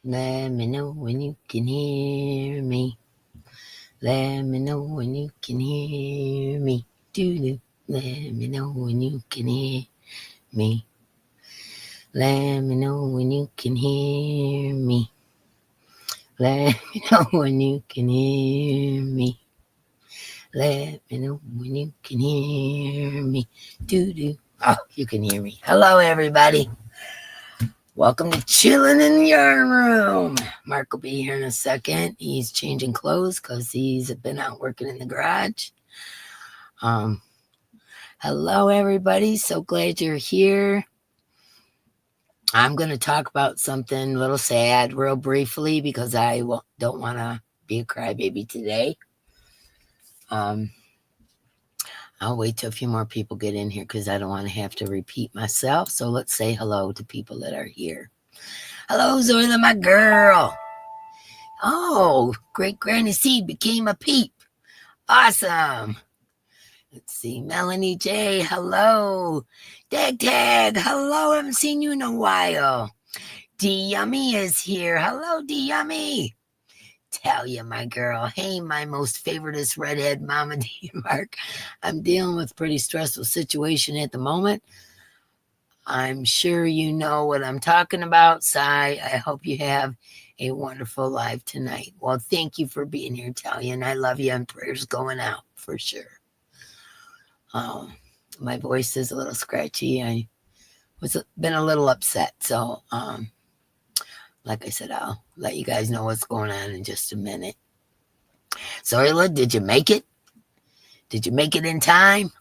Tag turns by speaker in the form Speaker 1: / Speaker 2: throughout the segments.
Speaker 1: Let me know when you can hear me. Let me know when you can hear me. Do-do. Let me know when you can hear me. Let me know when you can hear me. Let me know when you can hear me. Let me know when you can hear me. Do-do. Oh, you can hear me. Hello, everybody. Welcome to Chillin in Your Room. Mark will be here in a second. He's changing clothes because he's been out working in the garage. Hello, everybody. So glad you're here. I'm going to talk about something a little sad real briefly because I don't want to be a crybaby today. I'll wait till a few more people get in here because I don't want to have to repeat myself. So let's say hello to people that are here. Hello, Zoila, my girl. Oh, great granny seed became a peep. Awesome. Let's see. Melanie J, hello. Dag Tag, hello. I haven't seen you in a while. D Yummy is here. Hello, D Yummy. Tell you, my girl. Hey, my most favoriteest redhead mama, D Mark. I'm dealing with a pretty stressful situation at the moment. I'm sure you know what I'm talking about, Sai. I hope you have a wonderful life tonight. Well, thank you for being here, Talia, and I love you, and prayers going out for sure. My voice is a little scratchy. I was been a little upset, so like I said, I'll let you guys know what's going on in just a minute. Zoila, did you make it? Did you make it in time?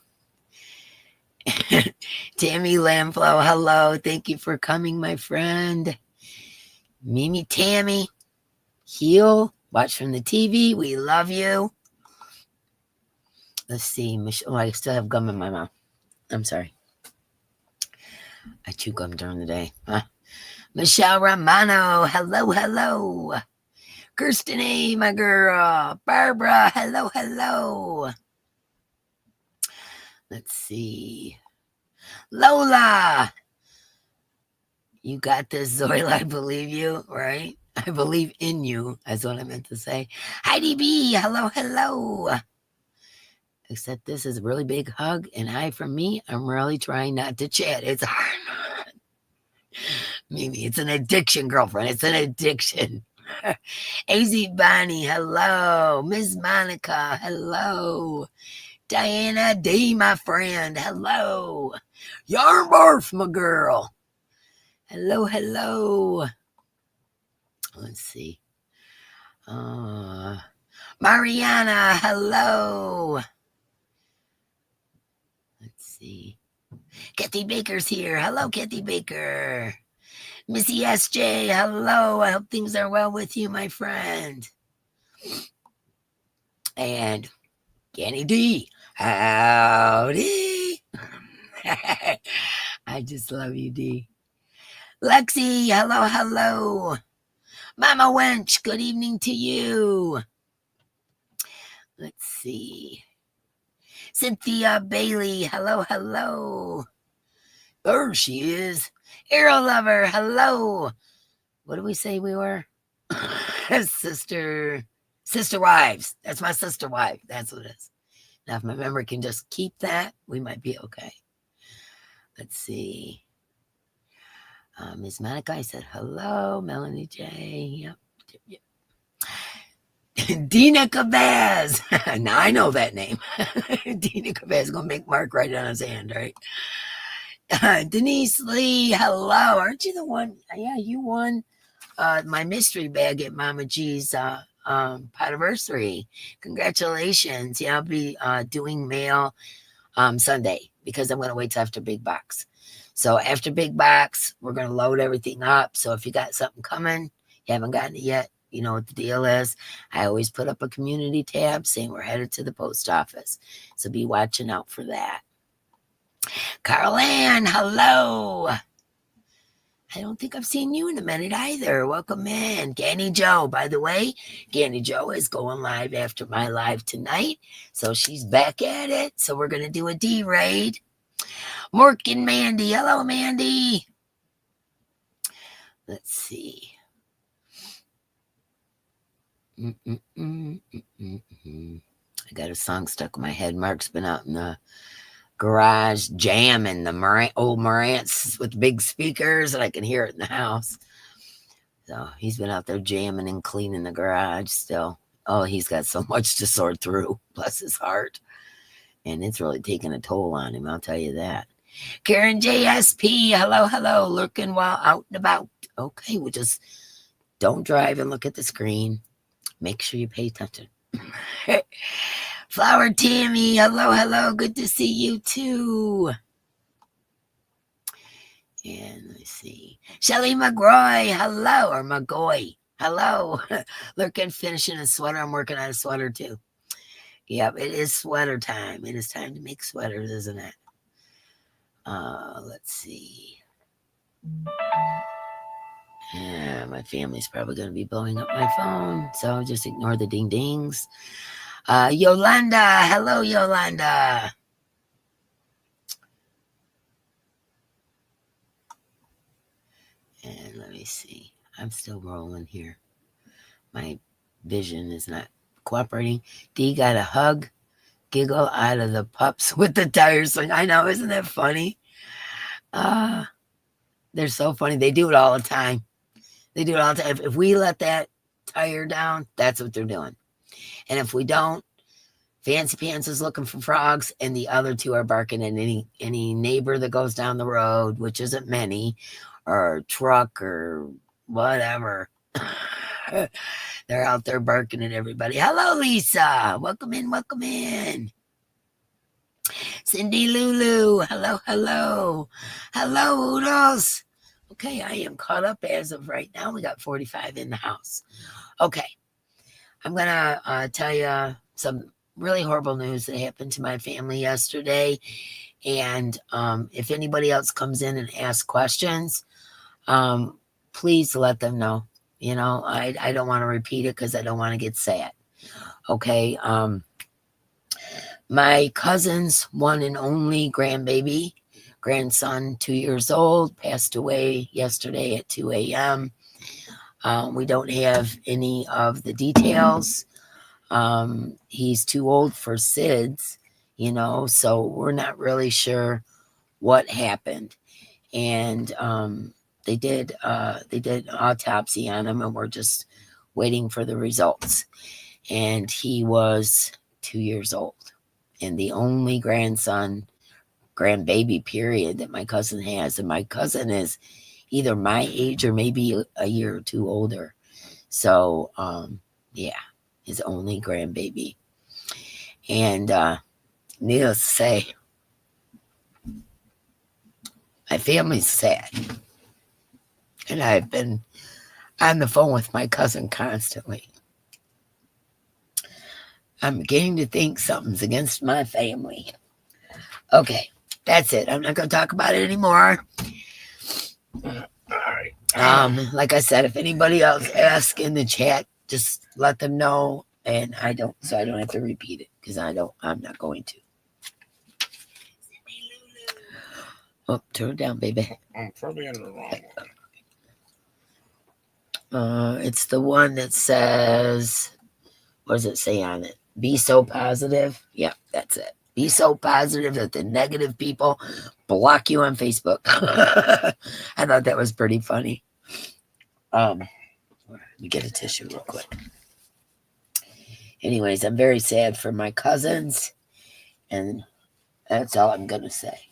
Speaker 1: Tammy Lamflow, hello. Thank you for coming, my friend. Mimi Tammy, Heel, watch from the TV. We love you. Let's see. Michelle, I still have gum in my mouth. I'm sorry. I chew gum during the day. Michelle Romano, hello, hello. Kirsten A, my girl. Barbara, hello, hello. Let's see. Lola, you got this, Zoila. I believe you, right? I believe in you, that's what I meant to say. Heidi B, hello, hello. Except this is a really big hug, and from me, I'm really trying not to chat. It's hard. Mimi, it's an addiction, girlfriend. It's an addiction. AZ Bonnie, hello. Miss Monica, hello. Diana D, my friend, hello. Yarn Barf, my girl. Hello, hello. Let's see. Mariana, hello. Let's see. Kathy Baker's here. Hello, Kathy Baker. Missy SJ, hello. I hope things are well with you, my friend. And Kenny D, howdy. I just love you, D. Lexi, hello, hello. Mama Wench, good evening to you. Let's see. Cynthia Bailey, hello, hello. There she is. Arrow Lover, hello. What did we say we were? Sister wives. That's my sister wife. That's what it is. Now, if my memory can just keep that, we might be okay. Let's see. Ms. Monica, I said hello. Melanie J. Yep. Dina Cabaz. Now I know that name. Dina Cabaz is going to make Mark write it on his hand, right? Denise Lee, hello. Aren't you the one? Yeah, you won my mystery bag at Mama G's Potiversary. Congratulations. Yeah, I'll be doing mail Sunday because I'm going to wait till after Big Box. So after Big Box, we're going to load everything up. So if you got something coming, you haven't gotten it yet, you know what the deal is. I always put up a community tab saying we're headed to the post office. So be watching out for that. Carol Ann, hello. I don't think I've seen you in a minute either. Welcome in. Ganny Joe, by the way, Ganny Joe is going live after my live tonight. So she's back at it. So we're going to do a D-raid. Mork and Mandy. Hello, Mandy. Let's see. got a song stuck in my head. Mark's been out in the garage jamming the old Marantz with big speakers, and I can hear it in the house. So he's been out there jamming and cleaning the garage still. Oh, he's got so much to sort through. Bless his heart. And it's really taking a toll on him, I'll tell you that. Karen JSP, hello, hello. Lurking while out and about. Okay, well, just don't drive and look at the screen. Make sure you pay attention. Flower Tammy, hello, hello. Good to see you too. And let's see. Shelly McGroy, hello. Or McGoy, hello. Lurking, finishing a sweater. I'm working on a sweater too. Yep, it is sweater time. It is time to make sweaters, isn't it? Let's see. Yeah, my family's probably going to be blowing up my phone, so just ignore the ding dings. Yolanda, hello, Yolanda. And let me see. I'm still rolling here. My vision is not cooperating. D got a hug, giggle out of the pups with the tire swing. I know, isn't that funny? They're so funny. They do it all the time. They do it all the time. If we let that tire down, that's what they're doing. And if we don't, Fancy Pants is looking for frogs, and the other two are barking at any neighbor that goes down the road, which isn't many, or truck or whatever. They're out there barking at everybody. Hello, Lisa. Welcome in, welcome in. Cindy Lulu. Hello, hello. Hello, Oodles. Okay, I am caught up as of right now. We got 45 in the house. Okay, I'm going to tell you some really horrible news that happened to my family yesterday. And if anybody else comes in and asks questions, please let them know. You know, I don't want to repeat it because I don't want to get sad. Okay. My cousin's one and only grandson, 2 years old, passed away yesterday at 2 a.m. We don't have any of the details. He's too old for SIDS, you know, so we're not really sure what happened. And they did an autopsy on him, and we're just waiting for the results. And he was 2 years old, and the only grandbaby period that my cousin has. And my cousin is either my age or maybe a year or two older. So yeah, his only grandbaby. And needless to say, my family's sad. And I've been on the phone with my cousin constantly. I'm beginning to think something's against my family. Okay, that's it. I'm not going to talk about it anymore. All right. Like I said, if anybody else asks in the chat, just let them know, and I don't have to repeat it because I'm not going to. Oh, turn it down, baby. I'm probably in the wrong one. It's the one that says, what does it say on it? Be so positive. Yeah, that's it. Be so positive that the negative people block you on Facebook. I thought that was pretty funny. Let me get a tissue real quick. Anyways, I'm very sad for my cousins, and that's all I'm gonna say.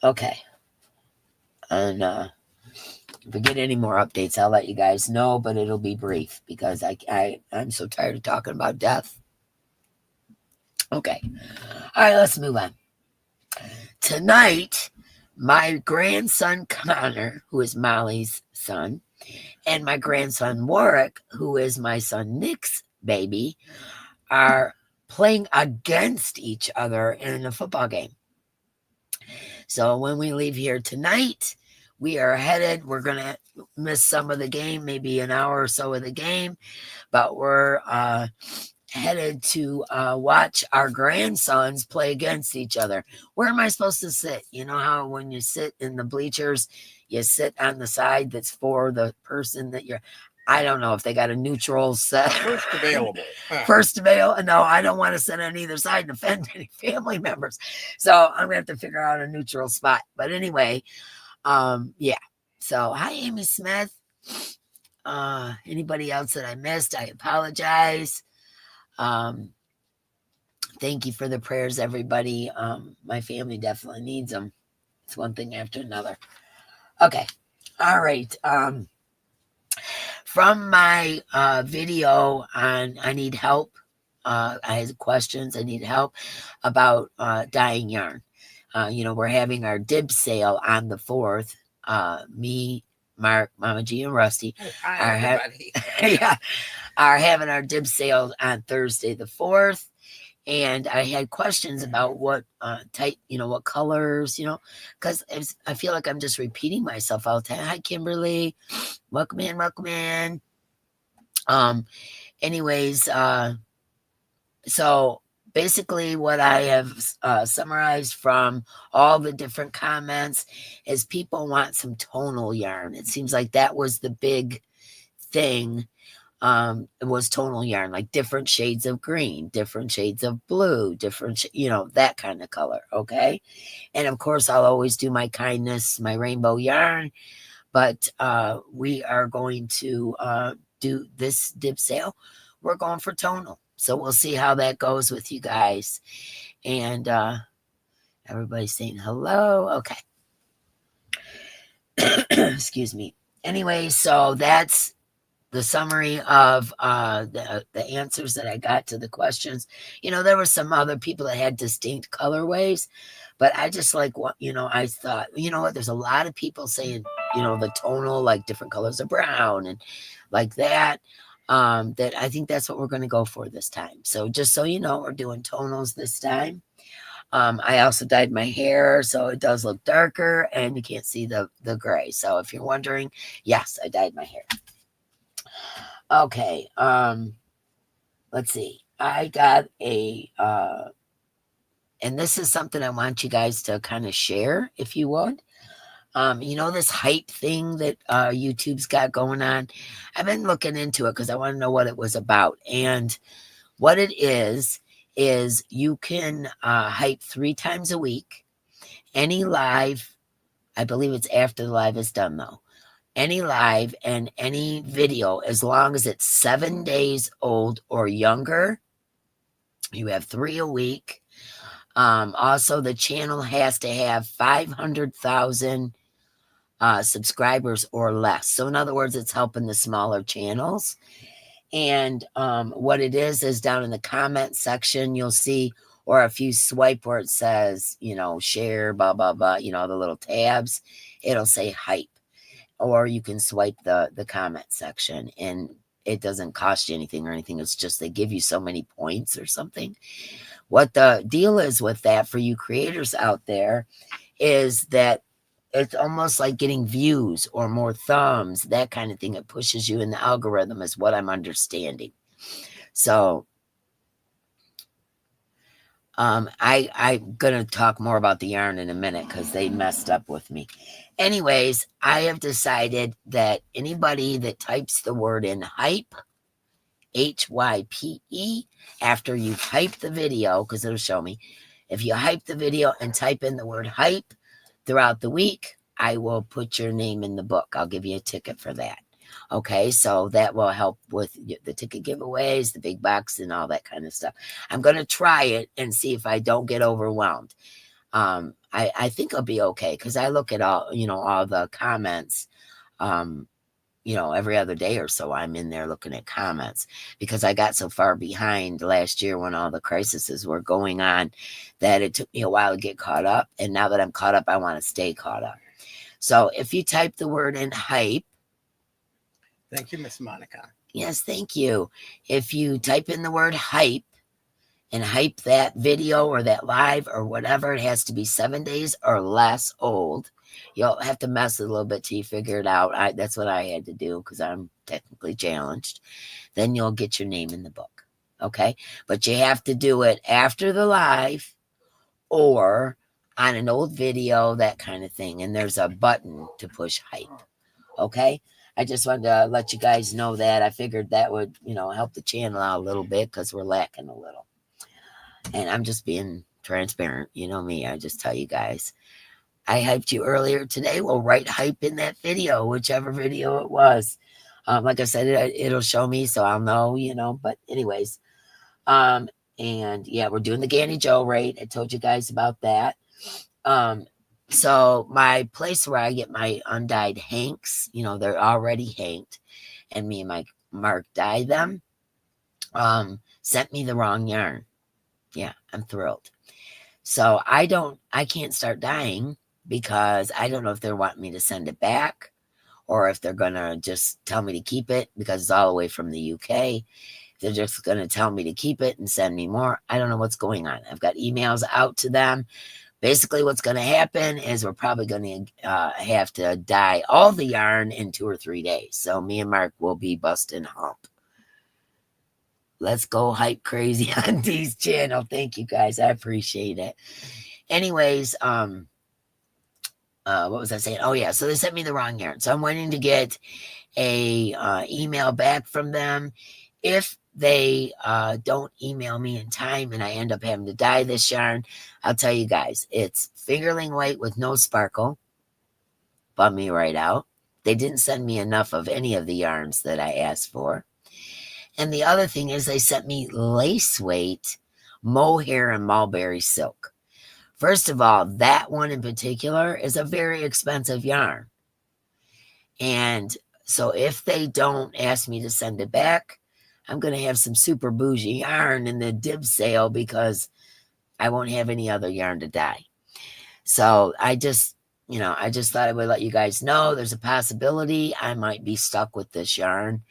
Speaker 1: Okay. And if we get any more updates, I'll let you guys know, but it'll be brief because I'm so tired of talking about death. Okay. All right, let's move on. Tonight, my grandson Connor, who is Molly's son, and my grandson Warwick, who is my son Nick's baby, are playing against each other in a football game. So when we leave here tonight, we are headed. We're going to miss some of the game, maybe an hour or so of the game, but we're headed to watch our grandsons play against each other. Where am I supposed to sit? You know how when you sit in the bleachers, you sit on the side that's for the person that you're... I don't know if they got a neutral set.
Speaker 2: First available.
Speaker 1: First available. No, I don't want to sit on either side and offend any family members. So I'm gonna have to figure out a neutral spot. But anyway, yeah. So hi, Amy Smith. Anybody else that I missed, I apologize. Thank you for the prayers, everybody. My family definitely needs them. It's one thing after another. Okay. All right. From my video on I need help, I had questions, I need help about dyeing yarn. We're having our dib sale on the 4th. Me, Mark, Mama G, and Rusty
Speaker 2: Hi, everybody.
Speaker 1: are having our dib sale on Thursday the 4th. And I had questions about what type, what colors, because I feel like I'm just repeating myself all the time. Hi, Kimberly. Welcome in, welcome in. Anyways, so basically what I have summarized from all the different comments is people want some tonal yarn. It seems like that was the big thing. It was tonal yarn, like different shades of green, different shades of blue, different, that kind of color. Okay. And of course, I'll always do my kindness, my rainbow yarn, but we are going to do this dip sale. We're going for tonal. So we'll see how that goes with you guys. And everybody's saying hello. Okay. Excuse me. Anyway, so that's the summary of the answers that I got to the questions. There were some other people that had distinct colorways, but I just like what, I thought, what, there's a lot of people saying, the tonal, like different colors of brown and like that, that I think that's what we're going to go for this time. So just so you know, we're doing tonals this time. I also dyed my hair, so it does look darker and you can't see the gray. So if you're wondering, yes, I dyed my hair. Okay, let's see. I got a, and this is something I want you guys to kind of share, if you would. This hype thing that YouTube's got going on? I've been looking into it because I want to know what it was about. And what it is you can hype 3 times a week. Any live, I believe it's after the live is done, though. Any live and any video, as long as it's 7 days old or younger, you have 3 a week. Also, the channel has to have 500,000 subscribers or less. So in other words, it's helping the smaller channels. And what it is down in the comment section, you'll see, or if you swipe where it says, share, blah, blah, blah, the little tabs, it'll say hype. Or you can swipe the comment section, and it doesn't cost you anything or anything. It's just they give you so many points or something. What the deal is with that for you creators out there is that it's almost like getting views or more thumbs, that kind of thing. It pushes you in the algorithm is what I'm understanding. So I'm going to talk more about the yarn in a minute because they messed up with me. Anyways, I have decided that anybody that types the word in hype, HYPE, after you've hyped the video, because it'll show me, if you hype the video and type in the word hype throughout the week, I will put your name in the book. I'll give you a ticket for that. Okay, so that will help with the ticket giveaways, the big box, and all that kind of stuff. I'm going to try it and see if I don't get overwhelmed. I think I'll be okay because I look at all the comments, every other day or so. I'm in there looking at comments because I got so far behind last year when all the crises were going on that it took me a while to get caught up. And now that I'm caught up, I want to stay caught up. So if you type the word in hype.
Speaker 2: Thank you, Miss Monica.
Speaker 1: Yes, thank you. If you type in the word hype and hype that video or that live or whatever, it has to be 7 days or less old. You'll have to mess it a little bit till you figure it out. That's what I had to do because I'm technically challenged. Then you'll get your name in the book. Okay? But you have to do it after the live or on an old video, that kind of thing. And there's a button to push hype. Okay? I just wanted to let you guys know that. I figured that would, help the channel out a little bit because we're lacking a little. And I'm just being transparent. You know me. I just tell you guys. I hyped you earlier today. Well, write hype in that video, whichever video it was. Like I said, it'll show me, so I'll know, But anyways, and yeah, we're doing the Ganny Joe rate. I told you guys about that. So my place where I get my undyed hanks, they're already hanked, and me and my Mark dye them. Sent me the wrong yarn. Yeah, I'm thrilled. So I can't start dyeing because I don't know if they're wanting me to send it back or if they're gonna just tell me to keep it because it's all the way from the UK. They're just gonna tell me to keep it and send me more. I don't know what's going on. I've got emails out to them. Basically, what's going to happen is we're probably going to have to dye all the yarn in 2 or 3 days. So me and Mark will be busting hump. Let's go hype crazy on Dee's channel. Thank you guys. I appreciate it. Anyways, what was I saying? Oh yeah, so they sent me the wrong yarn. So I'm waiting to get a email back from them. If they don't email me in time and I end up having to dye this yarn, I'll tell you guys, it's fingerling white with no sparkle. Bum me right out. They didn't send me enough of any of the yarns that I asked for. And the other thing is they sent me lace weight mohair and mulberry silk. First of all, that one in particular is a very expensive yarn. And so if they don't ask me to send it back, I'm going to have some super bougie yarn in the dib sale because I won't have any other yarn to dye. So I just thought I would let you guys know there's a possibility I might be stuck with this yarn.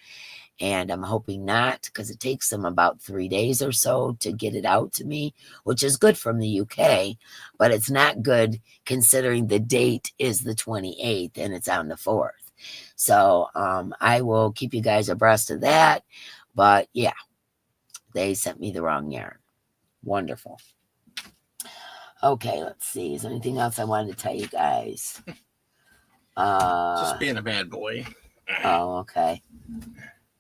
Speaker 1: And I'm hoping not because it takes them about 3 days or so to get it out to me, which is good from the UK, but it's not good considering the date is the 28th and it's on the 4th. So I will keep you guys abreast of that. But yeah, they sent me the wrong yarn. Wonderful. Okay, let's see. Is there anything else I wanted to tell you guys?
Speaker 2: Just being a bad boy.
Speaker 1: Oh, okay.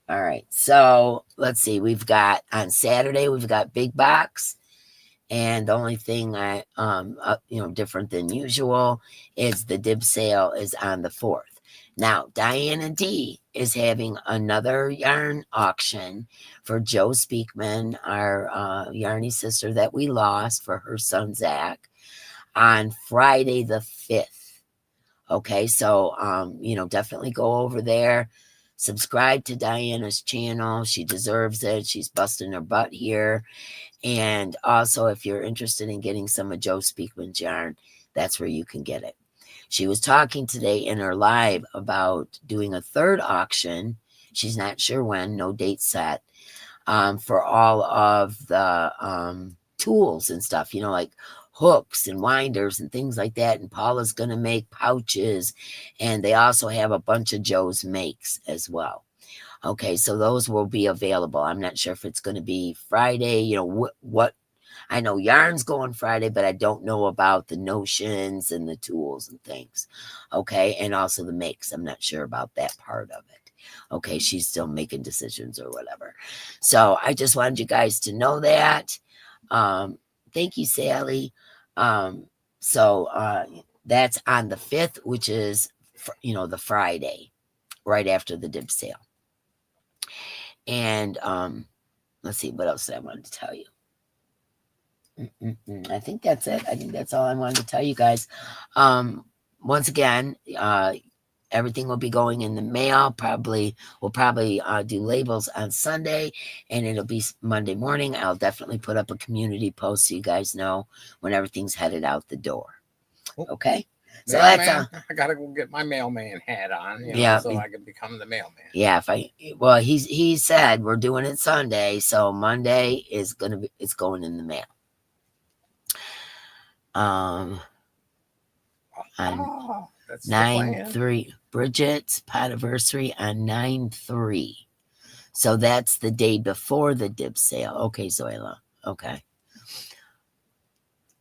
Speaker 1: All right. So let's see. We've got on Saturday, we've got big box. And the only thing different than usual is the dib sale is on the 4th. Now, Diana D is having another yarn auction for Joe Speakman, our yarny sister that we lost for her son, Zach, on Friday the 5th. Okay, so, definitely go over there. Subscribe to Diana's channel. She deserves it. She's busting her butt here. And also, if you're interested in getting some of Joe Speakman's yarn, that's where you can get it. She was talking today in her live about doing a third auction. She's not sure when, no date set, for all of the tools and stuff, like hooks and winders and things like that. And Paula's going to make pouches. And they also have a bunch of Joe's makes as well. Okay, so those will be available. I'm not sure if it's going to be Friday, what I know yarn's going Friday, but I don't know about the notions and the tools and things. Okay, and also the makes. I'm not sure about that part of it. Okay, she's still making decisions or whatever. So I just wanted you guys to know that. Thank you, Sally. So that's on the 5th, which is, the Friday, right after the dib sale. And let's see, what else I wanted to tell you. I think that's it. I think that's all I wanted to tell you guys. Once again, everything will be going in the mail. We'll probably do labels on Sunday, and it'll be Monday morning. I'll definitely put up a community post so you guys know when everything's headed out the door. Okay? So
Speaker 2: that's I gotta go get my mailman hat on, so I can become the mailman.
Speaker 1: Yeah, he said we're doing it Sunday, so Monday it's going in the mail. On 9/3, Bridget's anniversary on 9/3. So that's the day before the dib sale. Okay, Zoila. Okay.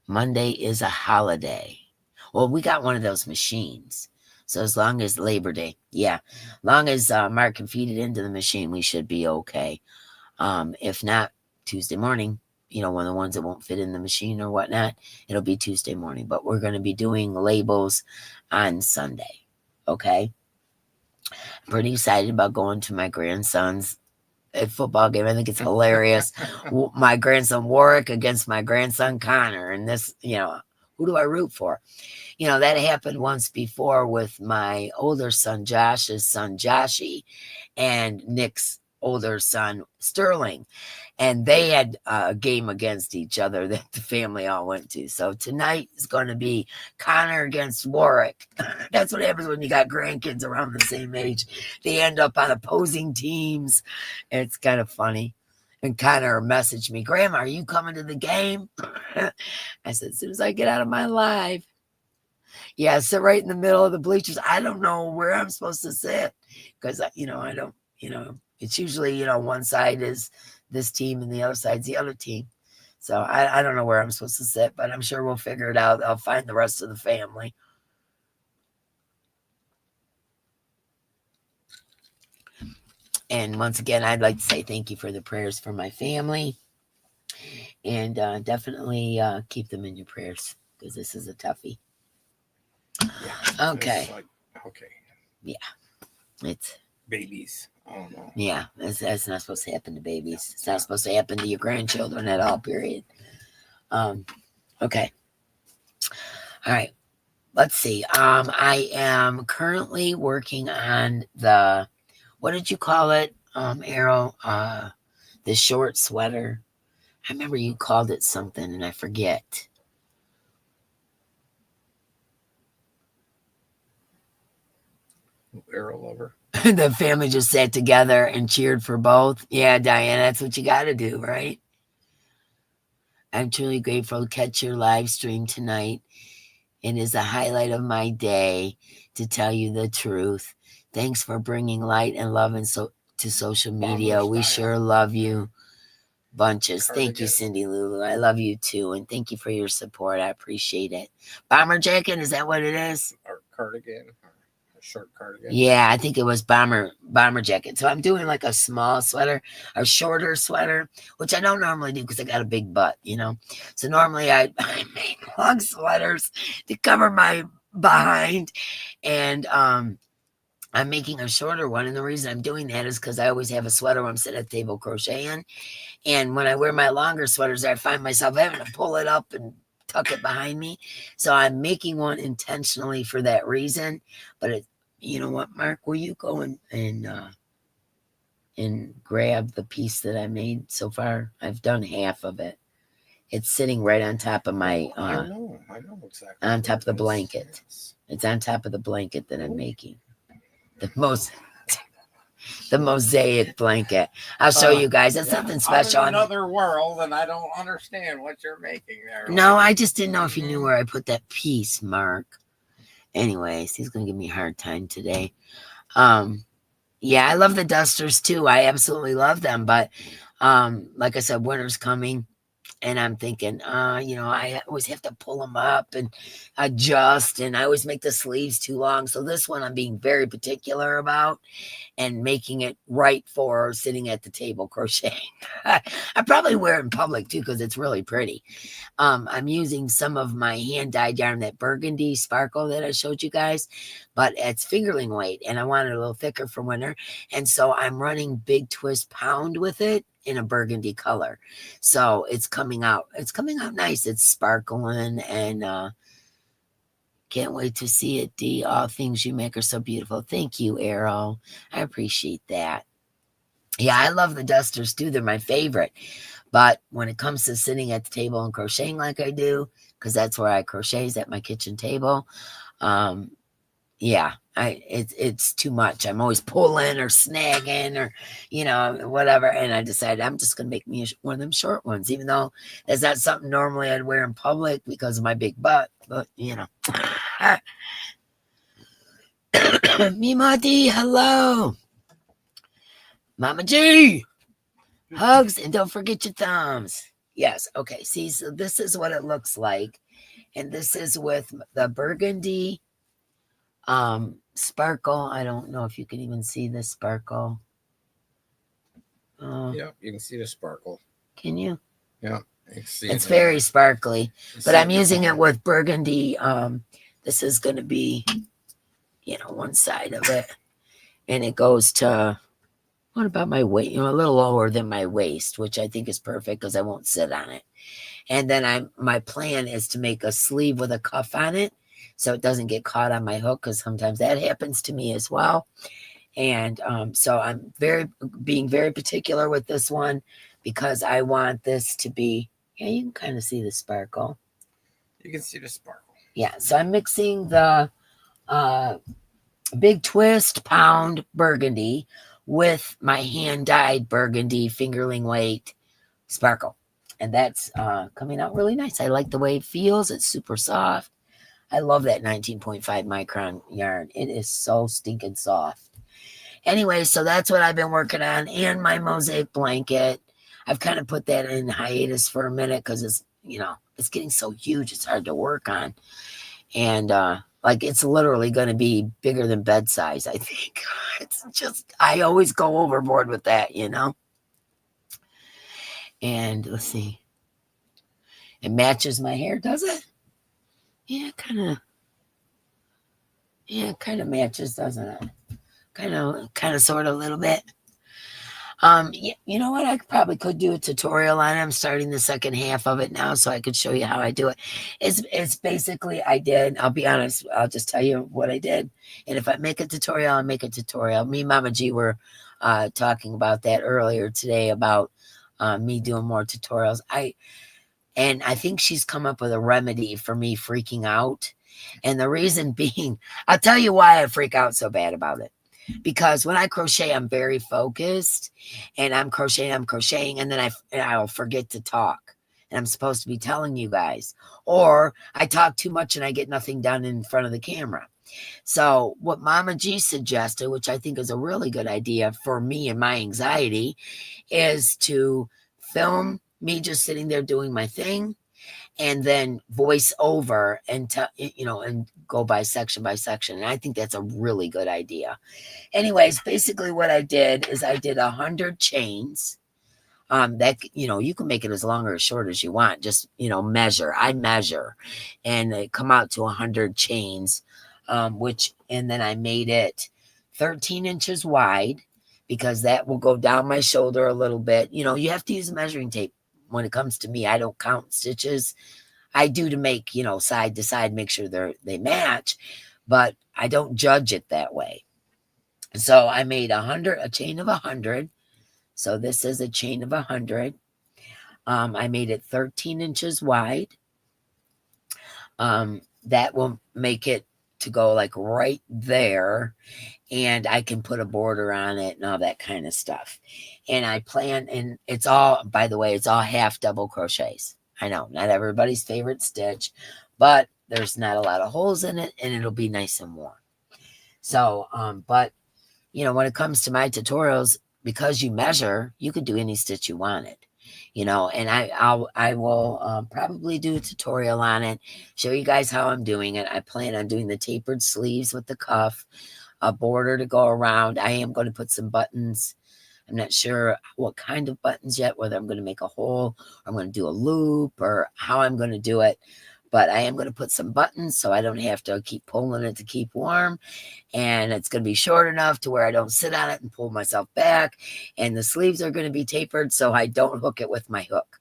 Speaker 1: Monday is a holiday. Well, we got one of those machines. So as long as Labor Day, yeah, long as Mark can feed it into the machine, we should be okay. If not, Tuesday morning, one of the ones that won't fit in the machine or whatnot, it'll be Tuesday morning. But we're going to be doing labels on Sunday. Okay. I'm pretty excited about going to my grandson's football game. I think it's hilarious. My grandson Warwick against my grandson Connor. And this, who do I root for? That happened once before with my older son, Josh's son, Joshy, and Nick's older son, Sterling. And they had a game against each other that the family all went to. So tonight is going to be Connor against Warwick. That's what happens when you got grandkids around the same age. They end up on opposing teams. It's kind of funny. And Connor messaged me, Grandma, are you coming to the game? I said, as soon as I get out of my live. Yeah, sit right in the middle of the bleachers. I don't know where I'm supposed to sit because, I don't, it's usually, one side is this team and the other side's the other team. So I don't know where I'm supposed to sit, but I'm sure we'll figure it out. I'll find the rest of the family. And once again, I'd like to say thank you for the prayers for my family. And definitely keep them in your prayers because this is a toughie.
Speaker 2: Yeah.
Speaker 1: Okay.
Speaker 2: Okay.
Speaker 1: Yeah. It's
Speaker 2: babies. I don't know.
Speaker 1: Yeah, that's not supposed to happen to babies. It's not supposed to happen to your grandchildren at all, period. Okay. All right. Let's see. I am currently working on what did you call it, Arrow? The short sweater. I remember you called it something and I forget.
Speaker 2: Arrow lover.
Speaker 1: The family just sat together and cheered for both. Yeah, Diana, that's what you got to do, right? I'm truly grateful to catch your live stream tonight. It is a highlight of my day, to tell you the truth. Thanks for bringing light and love to social media. We sure love you bunches. Thank you, Cindy Lulu. I love you too. And thank you for your support. I appreciate it. Bomber jacket, is that what it is?
Speaker 2: Or cardigan. Short cardigan.
Speaker 1: Yeah, I think it was bomber jacket. So I'm doing like a small sweater, a shorter sweater, which I don't normally do because I got a big butt, So normally I make long sweaters to cover my behind, and I'm making a shorter one. And the reason I'm doing that is because I always have a sweater when I'm sitting at the table crocheting, and when I wear my longer sweaters, I find myself having to pull it up and tuck it behind me. So I'm making one intentionally for that reason. But you know what, Mark? Will you go and grab the piece that I made so far? I've done half of it. It's sitting right on top of my.
Speaker 2: I know exactly.
Speaker 1: On top of the blanket. Yes. It's on top of the blanket that I'm making. The mosaic blanket. I'll show you guys. It's something special.
Speaker 2: I'm in another world, and I don't understand what you're making there.
Speaker 1: No, I just didn't know if you knew where I put that piece, Mark. Anyways, he's gonna give me a hard time today. Yeah, I love the dusters too. I absolutely love them, but like I said, winter's coming. And I'm thinking, I always have to pull them up and adjust, and I always make the sleeves too long. So this one I'm being very particular about and making it right for sitting at the table crocheting. I probably wear it in public too because it's really pretty. I'm using some of my hand-dyed yarn, that burgundy sparkle that I showed you guys, but it's fingerling weight, and I want it a little thicker for winter. And so I'm running Big Twist Pound with it in a burgundy color. So it's coming out nice. It's sparkling, and can't wait to see it, Dee. All things you make are so beautiful. Thank you, Arrow. I appreciate that. Yeah, I love the dusters too. They're my favorite. But when it comes to sitting at the table and crocheting like I do, because that's where I crochet, is at my kitchen table, yeah, it's too much. I'm always pulling or snagging or, whatever. And I decided I'm just going to make me one of them short ones, even though that's not something normally I'd wear in public because of my big butt. But, Mimati, hello. Mama G, hugs, and don't forget your thumbs. Yes, okay. See, so this is what it looks like. And this is with the burgundy Sparkle. I don't know if you can even see the sparkle.
Speaker 2: Yep, you can see the sparkle.
Speaker 1: Can you?
Speaker 2: Yeah,
Speaker 1: it's very sparkly, but I'm using it with burgundy. This is going to be, one side of it, and it goes to, what about my waist? A little lower than my waist, which I think is perfect because I won't sit on it. And then my plan is to make a sleeve with a cuff on it, so it doesn't get caught on my hook, because sometimes that happens to me as well. And so I'm being very particular with this one, because I want this to be, yeah, you can kind of see the sparkle.
Speaker 2: You can see the sparkle.
Speaker 1: Yeah, so I'm mixing the Big Twist Pound Burgundy with my hand-dyed burgundy fingerling weight sparkle. And that's coming out really nice. I like the way it feels. It's super soft. I love that 19.5 micron yarn. It is so stinking soft. Anyway, so that's what I've been working on. And my mosaic blanket. I've kind of put that in hiatus for a minute because it's getting so huge. It's hard to work on. And it's literally going to be bigger than bed size, I think. It's just, I always go overboard with that, And let's see. It matches my hair, does it? Yeah, kind of matches, doesn't it? Kind of, sort of, a little bit. You know what? I probably could do a tutorial on it. I'm starting the second half of it now, so I could show you how I do it. It's basically, I'll be honest, I'll just tell you what I did. And if I make a tutorial, I'll make a tutorial. Me and Mama G were talking about that earlier today, about me doing more tutorials. And I think she's come up with a remedy for me freaking out. And the reason being, I'll tell you why I freak out so bad about it. Because when I crochet, I'm very focused, and I'm crocheting, and then I'll forget to talk. And I'm supposed to be telling you guys. Or I talk too much and I get nothing done in front of the camera. So what Mama G suggested, which I think is a really good idea for me and my anxiety, is to film me just sitting there doing my thing, and then voice over and and go by section. And I think that's a really good idea. Anyways, basically what I did is I did 100 chains. That, you can make it as long or as short as you want. Just, measure. I measure, and it come out to 100 chains, and then I made it 13 inches wide, because that will go down my shoulder a little bit. You have to use a measuring tape. When it comes to me, I don't count stitches. I do to make, side to side, make sure they match, but I don't judge it that way. So I made a chain of 100. So this is a chain of 100. I made it 13 inches wide. That will make it to go like right there, and I can put a border on it and all that kind of stuff. And I plan, and it's all, by the way, it's all half double crochets. I know, not everybody's favorite stitch, but there's not a lot of holes in it, and it'll be nice and warm. So, but when it comes to my tutorials, because you measure, you could do any stitch you wanted, and I will probably do a tutorial on it, show you guys how I'm doing it. I plan on doing the tapered sleeves with the cuff, a border to go around. I am going to put some buttons. I'm not sure what kind of buttons yet, whether I'm going to make a hole, or I'm going to do a loop, or how I'm going to do it. But I am going to put some buttons so I don't have to keep pulling it to keep warm. And it's going to be short enough to where I don't sit on it and pull myself back. And the sleeves are going to be tapered so I don't hook it with my hook.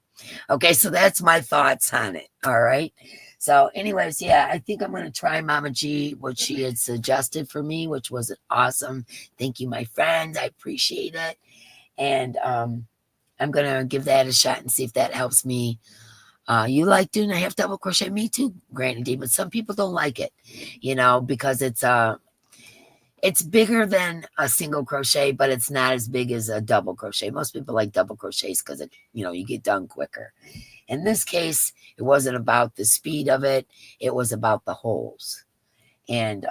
Speaker 1: Okay, so that's my thoughts on it. All right. So anyways, yeah, I think I'm going to try Mama G, what she had suggested for me, which was awesome. Thank you, my friend. I appreciate it. And I'm going to give that a shot and see if that helps me. You like doing a half double crochet? Me too, Granny D, but some people don't like it, because it's bigger than a single crochet, but it's not as big as a double crochet. Most people like double crochets because you get done quicker. In this case, it wasn't about the speed of it. It was about the holes. And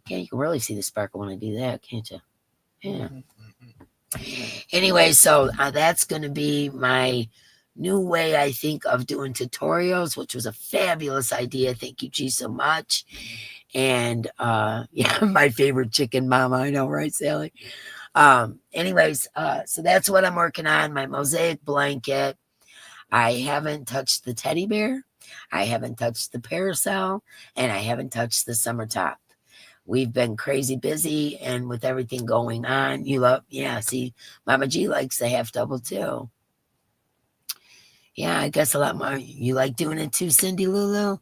Speaker 1: yeah, you can really see the sparkle when I do that, can't you? Yeah. Anyway, so that's going to be my new way, I think, of doing tutorials, which was a fabulous idea. Thank you, G, so much. And yeah, my favorite chicken mama. I know, right, Sally? Anyways, so that's what I'm working on, my mosaic blanket. I haven't touched the teddy bear. I haven't touched the parasol, and I haven't touched the summer top. We've been crazy busy, and with everything going on, see, Mama G likes the half double too. Yeah, I guess a lot more. You like doing it too, Cindy Lulu?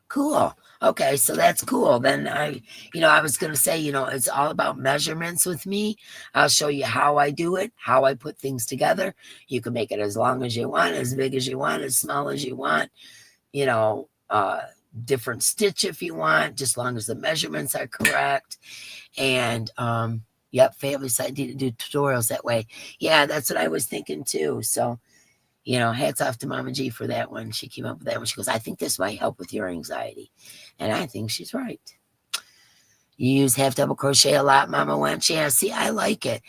Speaker 1: Cool. Okay, so that's cool. Then I was going to say, it's all about measurements with me. I'll show you how I do it, how I put things together. You can make it as long as you want, as big as you want, as small as you want, different stitch if you want, just as long as the measurements are correct. And, yep, family side do tutorials that way. Yeah, that's what I was thinking too. So, hats off to Mama G for that one. She came up with that one. She goes, I think this might help with your anxiety. And I think she's right. You use half double crochet a lot, Mama Wench? Yeah, see, I like it.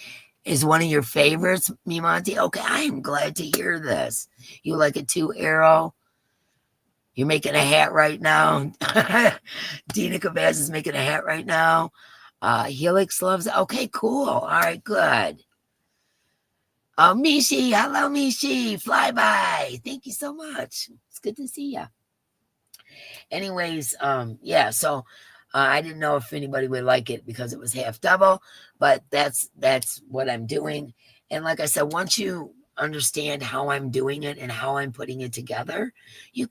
Speaker 1: Is one of your favorites, Mimonti? Okay, I am glad to hear this. You like it too, Arrow? You're making a hat right now. Dina Cabaz is making a hat right now. Helix loves it. Okay, cool. All right, good. Oh, Mishi. Hello, Mishi. Flyby. Thank you so much. It's good to see you. Anyways, yeah, so I didn't know if anybody would like it because it was half double, but that's what I'm doing. And like I said, once you understand how I'm doing it and how I'm putting it together,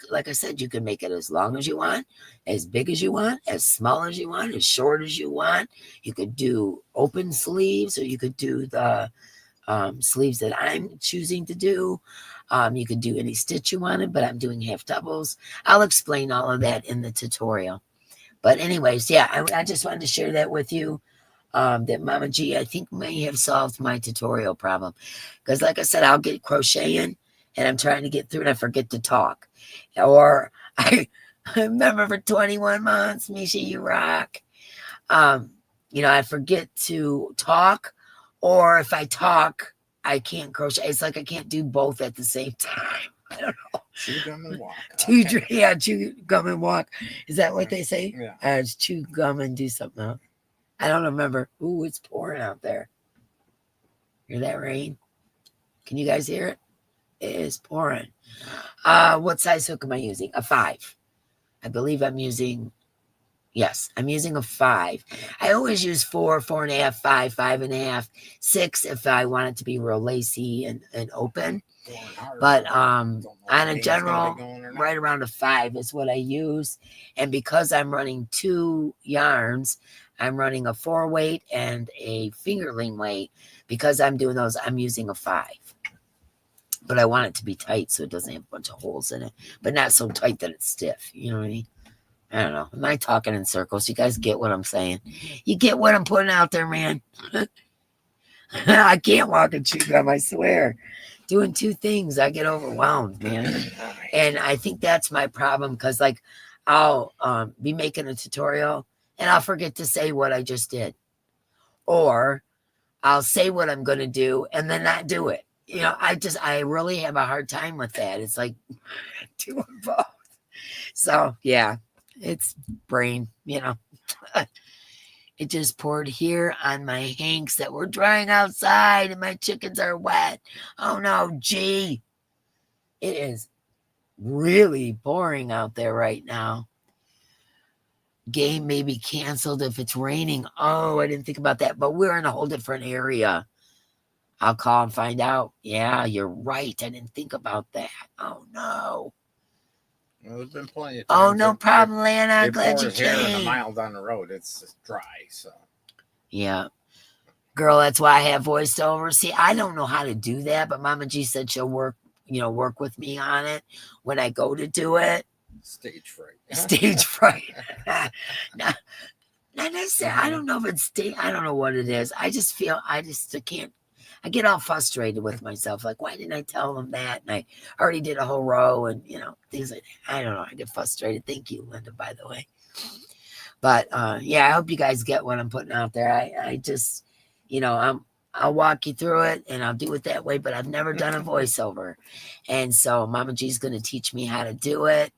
Speaker 1: like I said, you can make it as long as you want, as big as you want, as small as you want, as short as you want. You could do open sleeves, or you could do the sleeves that I'm choosing to do. You could do any stitch you wanted, but I'm doing half doubles. I'll explain all of that in the tutorial. But anyways, yeah, I just wanted to share that with you. That Mama G, I think, may have solved my tutorial problem. Because like I said, I'll get crocheting and I'm trying to get through and I forget to talk. Or I remember for 21 months, Misha, you rock. I forget to talk, or if I talk, I can't crochet. It's like I can't do both at the same time. I don't know.
Speaker 2: Chew gum and walk.
Speaker 1: Chew gum and walk. Is that what they say?
Speaker 2: Yeah.
Speaker 1: It's chew gum and do something else. I don't remember. Ooh, it's pouring out there. Hear that rain? Can you guys hear it? It is pouring. What size hook am I using? A 5. I believe I'm using. Yes, I'm using a 5. I always use 4, 4.5, 5, 5.5, 6 if I want it to be real lacy and open. But on a general, right around a 5 is what I use. And because I'm running 2 yarns, I'm running a 4 weight and a fingerling weight. Because I'm doing those, I'm using a 5. But I want it to be tight so it doesn't have a bunch of holes in it. But not so tight that it's stiff. You know what I mean? I don't know. Am I talking in circles? You guys get what I'm saying? You get what I'm putting out there, man? I can't walk and chew gum, I swear. Doing 2 things, I get overwhelmed, man. And I think that's my problem because, like, I'll be making a tutorial and I'll forget to say what I just did. Or I'll say what I'm going to do and then not do it. I really have a hard time with that. It's like doing both. So, yeah. It's brain, It just poured here on my hanks that were drying outside and my chickens are wet. Oh no, gee. It is really pouring out there right now. Game may be canceled if it's raining. Oh, I didn't think about that, but we're in a whole different area. I'll call and find out. Yeah, you're right. I didn't think about that. Oh no.
Speaker 2: Well, there's been plenty of
Speaker 1: times. Oh, no problem, Lana. Glad you came.
Speaker 2: Here and a mile down the road, it's just dry. So,
Speaker 1: yeah, girl, that's why I have voiceover. See, I don't know how to do that, but Mama G said she'll work with me on it when I go to do it.
Speaker 2: Stage fright.
Speaker 1: Stage fright. not necessarily. I don't know if it's I don't know what it is. I just can't. I get all frustrated with myself. Like, why didn't I tell them that? And I already did a whole row and, things like that. I don't know. I get frustrated. Thank you, Linda, by the way. But, yeah, I hope you guys get what I'm putting out there. I just, I'll walk you through it and I'll do it that way, but I've never done a voiceover. And so Mama G's going to teach me how to do it.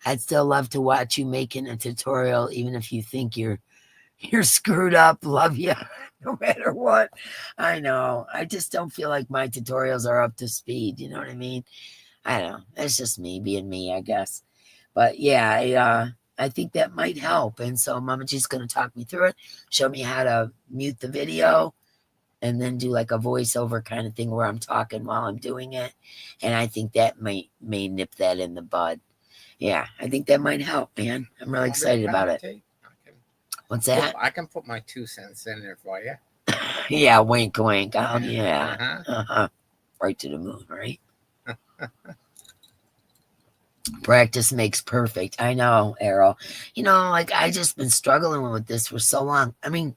Speaker 1: I'd still love to watch you making a tutorial, even if you think you're screwed up. Love you, no matter what. I know. I just don't feel like my tutorials are up to speed. You know what I mean? I don't know. It's just me being me, I guess. But yeah, I think that might help. And so Mama G's going to talk me through it, show me how to mute the video, and then do like a voiceover kind of thing where I'm talking while I'm doing it. And I think that may nip that in the bud. Yeah, I think that might help, man. I'm really excited about it. What's that?
Speaker 2: I can put my 2 cents in there for you.
Speaker 1: Yeah, wink, wink. Oh, yeah. Right to the moon, right? Practice makes perfect. I know, Errol. You know, like I just been struggling with this for so long. I mean,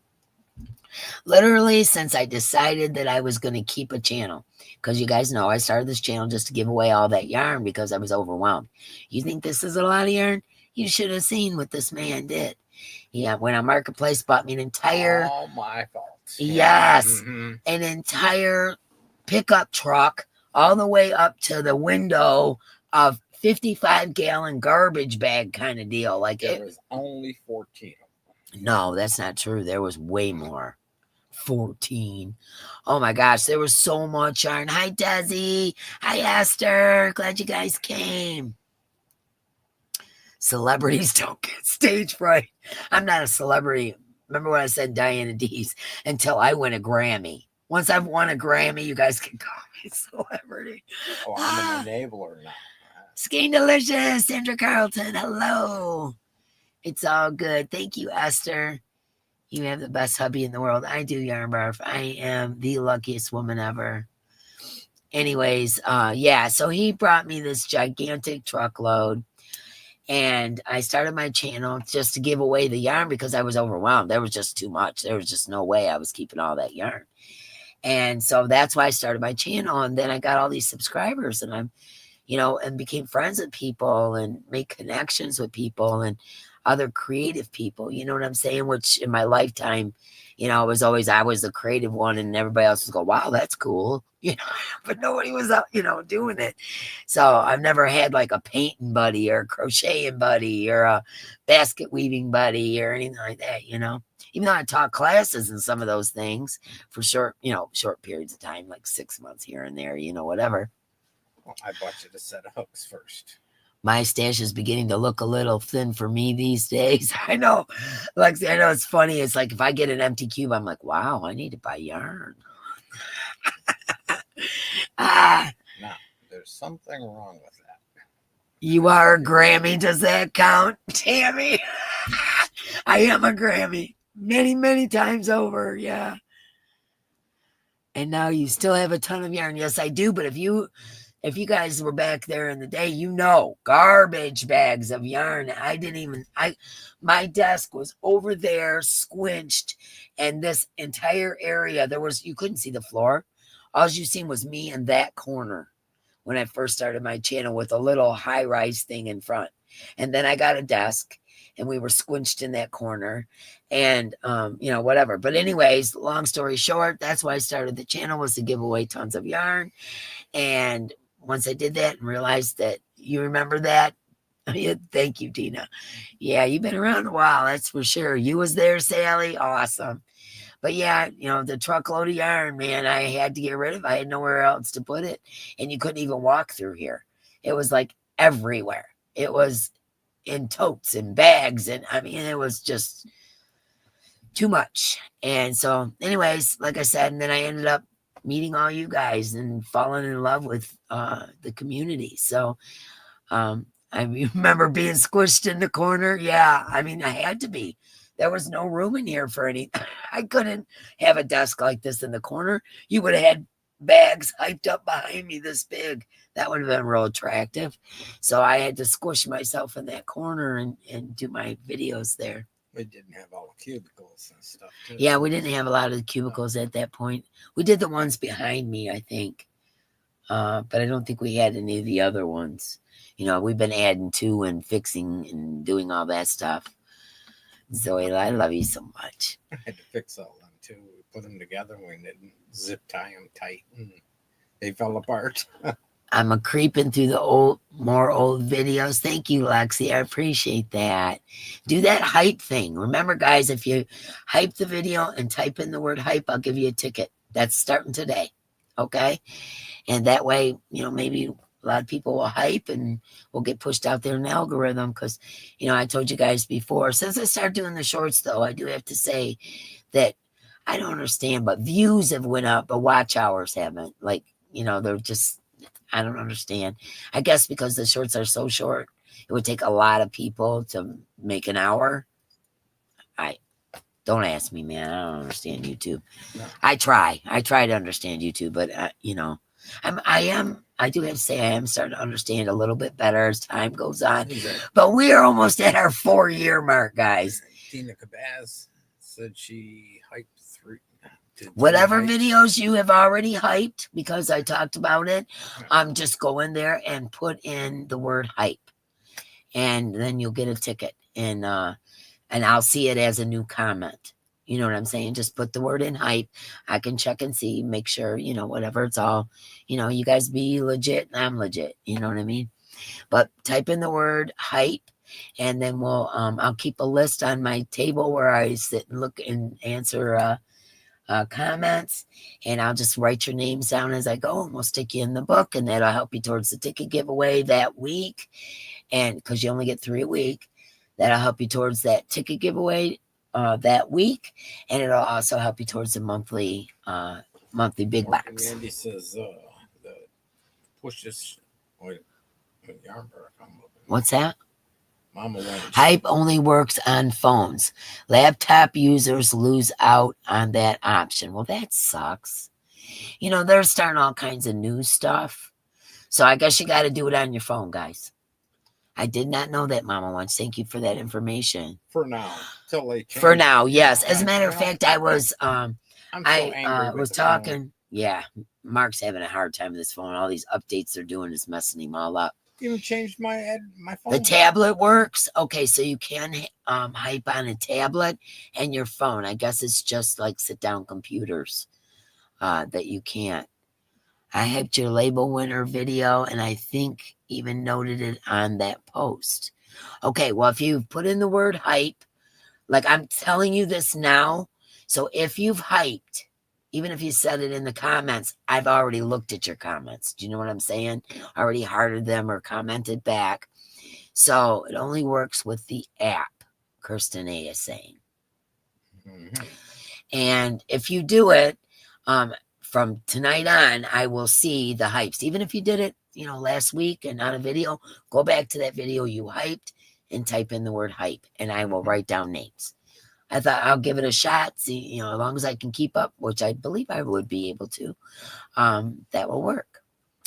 Speaker 1: literally since I decided that I was going to keep a channel. Because you guys know I started this channel just to give away all that yarn because I was overwhelmed. You think this is a lot of yarn? You should have seen what this man did. Yeah, went on Marketplace, bought me an entire...
Speaker 2: All my fault.
Speaker 1: Yes, an entire pickup truck all the way up to the window of 55-gallon garbage bag kind of deal. Like
Speaker 2: there was only 14 of them.
Speaker 1: No, that's not true. There was way more. 14. Oh my gosh, there was so much yarn. Hi, Desi. Hi, Esther. Glad you guys came. Celebrities don't get stage fright. I'm not a celebrity. Remember when I said Diana D's? Until I win a Grammy. Once I've won a Grammy, you guys can call me a celebrity.
Speaker 2: Oh, I'm an enabler now.
Speaker 1: Skein Delicious. Sandra Carlton. Hello. It's all good. Thank you, Esther. You have the best hubby in the world. I do, Yarn Barf. I am the luckiest woman ever. Anyways, yeah, so he brought me this gigantic truckload. And I started my channel just to give away the yarn because I was overwhelmed. There was just too much. There was just no way I was keeping all that yarn. And so that's why I started my channel. And then I got all these subscribers and I'm, you know, and became friends with people and make connections with people and other creative people, you know what I'm saying? Which in my lifetime, you know, I was the creative one and everybody else was go, wow, that's cool. You know, but nobody was up, you know, doing it. So I've never had like a painting buddy or a crocheting buddy or a basket weaving buddy or anything like that, you know, even though I taught classes and some of those things for short periods of time, like 6 months here and there, you know, whatever.
Speaker 2: Well, I bought you the set of hooks first.
Speaker 1: My stash is beginning to look a little thin for me these days. I know. Like, I know it's funny. It's like if I get an empty cube, I'm like, wow, I need to buy yarn.
Speaker 2: No, there's something wrong with that.
Speaker 1: You are a Grammy. Does that count, Tammy? I am a Grammy. Many, many times over. Yeah. And now you still have a ton of yarn. Yes, I do. But if you guys were back there in the day, you know, garbage bags of yarn. My desk was over there squinched, and this entire area, you couldn't see the floor. All you seen was me in that corner when I first started my channel with a little high-rise thing in front. And then I got a desk and we were squinched in that corner and, you know, whatever. But anyways, long story short, that's why I started the channel, was to give away tons of yarn. And once I did that and realized that, you remember that? Thank you, Tina. Yeah, you've been around a while, that's for sure. You was there, Sally. Awesome. But yeah, you know, the truckload of yarn, man, I had to get rid of. I had nowhere else to put it. And you couldn't even walk through here. It was like everywhere. It was in totes and bags. And I mean, it was just too much. And so anyways, like I said, and then I ended up meeting all you guys and falling in love with the community. So I remember being squished in the corner. Yeah, I mean, I had to be. There was no room in here for any. I couldn't have a desk like this in the corner. You would have had bags hyped up behind me this big. That would have been real attractive. So I had to squish myself in that corner and do my videos there.
Speaker 2: We didn't have all the cubicles and stuff, too.
Speaker 1: Yeah, we didn't have a lot of the cubicles at that point. We did the ones behind me, I think. But I don't think we had any of the other ones. You know, we've been adding to and fixing and doing all that stuff. Zoe, I love you so much.
Speaker 2: I had to fix all them, too. We put them together and we didn't zip tie them tight. And they fell apart.
Speaker 1: I'm a creeping through the more old videos. Thank you, Lexi. I appreciate that. Do that hype thing. Remember, guys, if you hype the video and type in the word hype, I'll give you a ticket. That's starting today. Okay. And that way, maybe a lot of people will hype and will get pushed out there in the algorithm. Because, I told you guys before, since I started doing the shorts, though, I do have to say that I don't understand, but views have went up, but watch hours haven't. Like, they're just, I don't understand. I guess because the shorts are so short, it would take a lot of people to make an hour. Don't ask me, man. I don't understand YouTube. No. I try to understand YouTube, but I do have to say I am starting to understand a little bit better as time goes on. Exactly. But we are almost at our 4-year mark, guys.
Speaker 2: Tina Cabaz said she hyped 3.
Speaker 1: Whatever videos you have already hyped, because I talked about it, just go in there and put in the word hype, and then you'll get a ticket, and I'll see it as a new comment. You know what I'm saying? Just put the word in hype. I can check and see, make sure, whatever. It's all, you guys be legit and I'm legit. You know what I mean? But type in the word hype, and then I'll keep a list on my table where I sit and look and answer comments, and I'll just write your names down as I go, and we'll stick you in the book, and that'll help you towards the ticket giveaway that week. And because you only get 3 a week, that'll help you towards that ticket giveaway that week, and it'll also help you towards the monthly big box.
Speaker 2: Andy says the push this yarn burr.
Speaker 1: What's that? Hype only works on phones. Laptop users lose out on that option. Well, that sucks. They're starting all kinds of new stuff. So I guess you got to do it on your phone, guys. I did not know that, Mama Lunch. Thank you for that information.
Speaker 2: For now. Till they change.
Speaker 1: For now, yes. As a matter of fact, I was talking. Phone. Yeah, Mark's having a hard time with his phone. All these updates they're doing is messing him all up.
Speaker 2: Even changed my phone.
Speaker 1: The tablet works. Okay, so you can hype on a tablet and your phone. I guess it's just like sit-down computers that you can't. I hyped your label winner video, and I think even noted it on that post. Okay, well, if you put in the word hype, like I'm telling you this now, so if you've hyped, even if you said it in the comments, I've already looked at your comments. Do you know what I'm saying? Already hearted them or commented back. So it only works with the app, Kirsten A is saying. Mm-hmm. And if you do it, from tonight on, I will see the hypes. Even if you did it, last week and on a video, go back to that video you hyped and type in the word hype, and I will write down names. I thought I'll give it a shot. See, as long as I can keep up, which I believe I would be able to, that will work.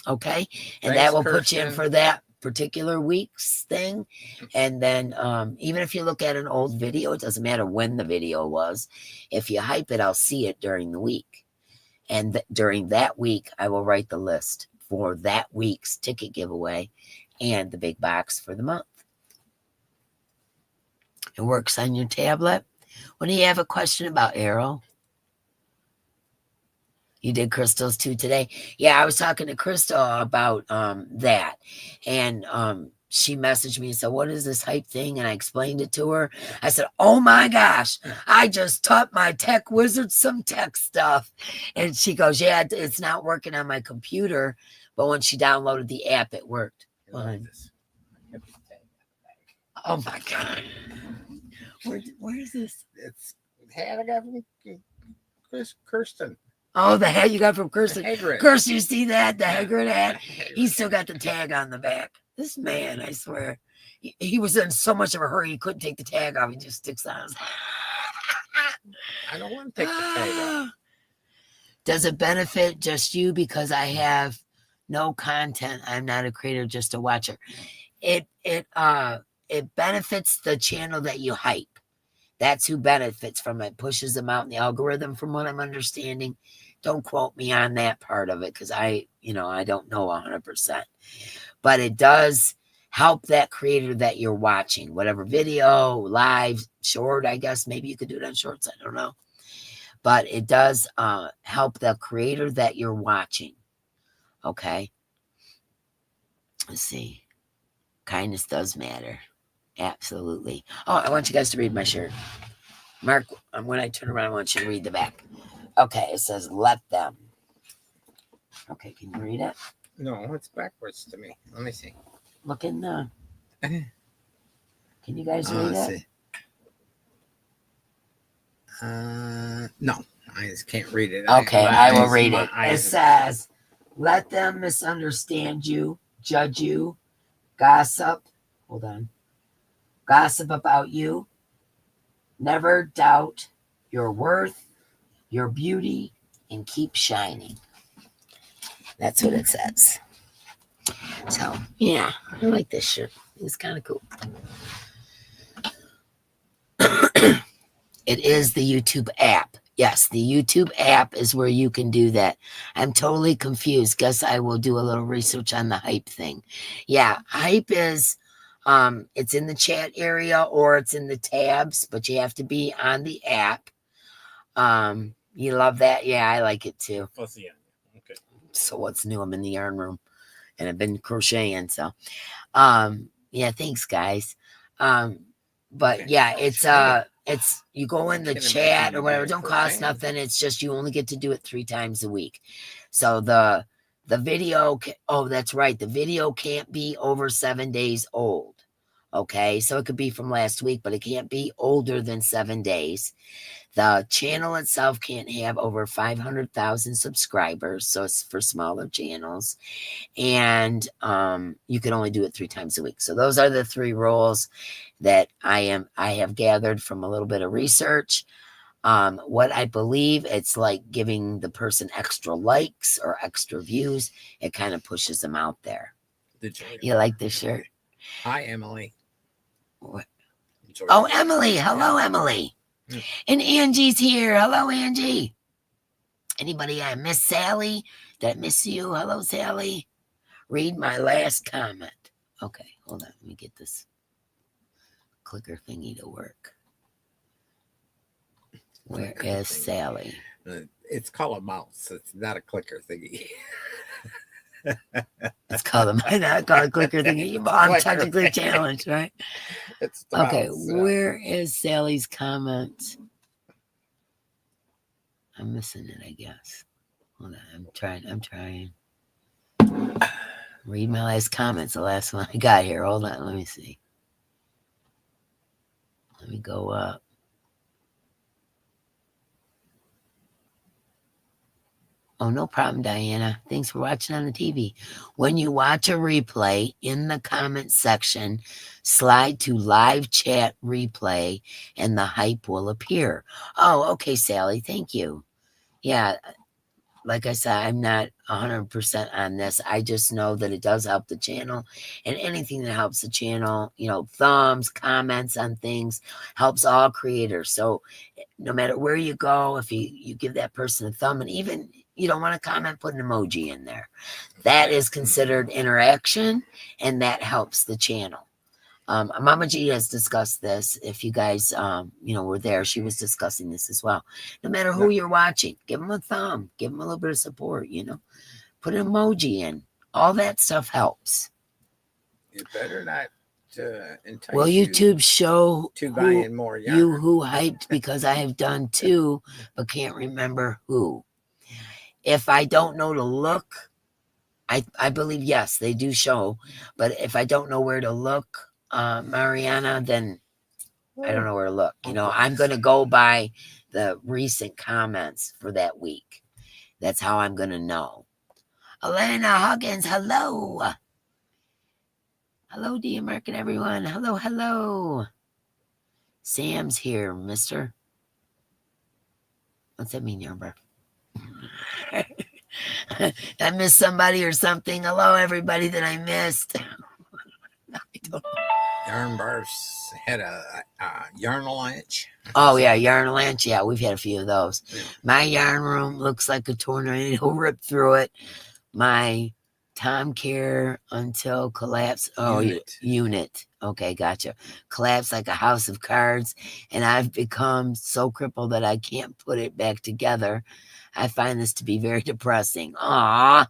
Speaker 1: Okay. And that will put you in for that particular week's thing. And then even if you look at an old video, it doesn't matter when the video was. If you hype it, I'll see it during the week. And during that week, I will write the list for that week's ticket giveaway and the big box for the month. It works on your tablet. What do you have a question about, Arrow? You did crystals too today? Yeah, I was talking to Crystal about that. And she messaged me and said, what is this hype thing? And I explained it to her. I said, oh my gosh, I just taught my tech wizard some tech stuff. And she goes, yeah, it's not working on my computer. But when she downloaded the app, it worked. Oh my God. Where is this?
Speaker 2: It's the hat I got from Kirsten.
Speaker 1: Oh, the hat you got from Kirsten. Kirsten, you see that? The Hagrid hat? He's still got the tag on the back. This man, I swear. He was in so much of a hurry, he couldn't take the tag off. He just sticks on his
Speaker 2: I don't want to take the tag off.
Speaker 1: Does it benefit just you because I have no content? I'm not a creator, just a watcher. It benefits the channel that you hype. That's who benefits from it. Pushes them out in the algorithm, from what I'm understanding. Don't quote me on that part of it because I don't know 100%. But it does help that creator that you're watching, whatever video, live, short, I guess. Maybe you could do it on shorts. I don't know. But it does help the creator that you're watching. Okay. Let's see. Kindness does matter. Absolutely. Oh, I want you guys to read my shirt. Mark, when I turn around, I want you to read the back. Okay, it says, let them. Okay, can you read it?
Speaker 2: No, it's backwards to me. Let me see.
Speaker 1: Look in the... Can you guys read it?
Speaker 2: See. No, I just can't read it.
Speaker 1: Okay, I will read it. It says, let them misunderstand you, judge you, gossip. Hold on. Gossip about you. Never doubt your worth, your beauty, and keep shining. That's what it says. So, yeah, I like this shirt. It's kind of cool. It is the YouTube app. Yes, the YouTube app is where you can do that. I'm totally confused. Guess I will do a little research on the hype thing. Yeah, hype is, it's in the chat area or it's in the tabs, but you have to be on the app. You love that? Yeah, I like it too.
Speaker 2: Okay.
Speaker 1: So what's new? I'm in the yarn room and I've been crocheting. So, yeah, thanks guys. But yeah, it's you go in the chat or whatever. Don't cost nothing. It's just you only get to do it 3 times a week. So the video. Oh, that's right. The video can't be over 7 days old. Okay, so it could be from last week, but it can't be older than 7 days. The channel itself can't have over 500,000 subscribers, so it's for smaller channels. And you can only do it 3 times a week. So those are the 3 rules that I have gathered from a little bit of research. What I believe, it's like giving the person extra likes or extra views. It kind of pushes them out there. You like this shirt?
Speaker 2: Hi, Emily.
Speaker 1: What? Oh, Emily. Hello, Emily. And Angie's here. Hello, Angie. Anybody I miss? Sally? Did I miss you? Hello, Sally. Read my last comment. Okay, hold on. Let me get this clicker thingy to work. Where is Sally?
Speaker 2: It's called a mouse. It's not a clicker thingy.
Speaker 1: It's called a clicker thingy. I'm technically challenged, right?
Speaker 2: It's
Speaker 1: okay, mouse, where is Sally's comment? I'm missing it, I guess. Hold on, I'm trying. Read my last comments, the last one I got here. Hold on, let me see. Let me go up. Oh, no problem, Diana. Thanks for watching on the TV. When you watch a replay, in the comment section, slide to live chat replay and the hype will appear. Oh, okay, Sally. Thank you. Yeah, like I said, I'm not 100% on this. I just know that it does help the channel, and anything that helps the channel, thumbs, comments on things, helps all creators. So no matter where you go, if you give that person a thumb, and even you don't want to comment, put an emoji in there. That is considered interaction, and that helps the channel. Mama G has discussed this. If you guys, were there, she was discussing this as well. No matter who you're watching, give them a thumb, give them a little bit of support, put an emoji in. All that stuff helps.
Speaker 2: You better not entice
Speaker 1: Will YouTube show
Speaker 2: to buy in more yarn.
Speaker 1: You who hyped, because I have done 2, but can't remember who. If I don't know to look, I believe, yes, they do show. But if I don't know where to look, Mariana, then I don't know where to look. I'm going to go by the recent comments for that week. That's how I'm going to know. Elena Huggins, hello. Hello, dear American everyone. Hello. Sam's here, mister. What's that mean, Yarnbar? I missed somebody or something. Hello, everybody that I missed. No, I don't know.
Speaker 2: Yarnbar's had a yarn lunch.
Speaker 1: Oh, yeah, yarn lunch. Yeah, we've had a few of those. Yeah. My yarn room looks like a tornado ripped through it. My Tom Care until collapse. Oh, unit. Okay, gotcha. Collapsed like a house of cards, and I've become so crippled that I can't put it back together. I find this to be very depressing. Aww.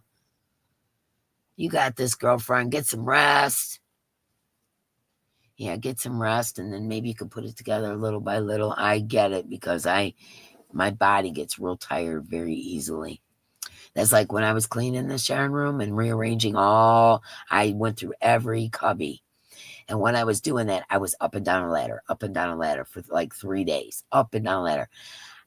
Speaker 1: You got this, girlfriend. Get some rest. Yeah, get some rest, and then maybe you can put it together little by little. I get it because my body gets real tired very easily. That's like when I was cleaning the sharing room and rearranging I went through every cubby. And when I was doing that, I was up and down a ladder for like 3 days, up and down a ladder.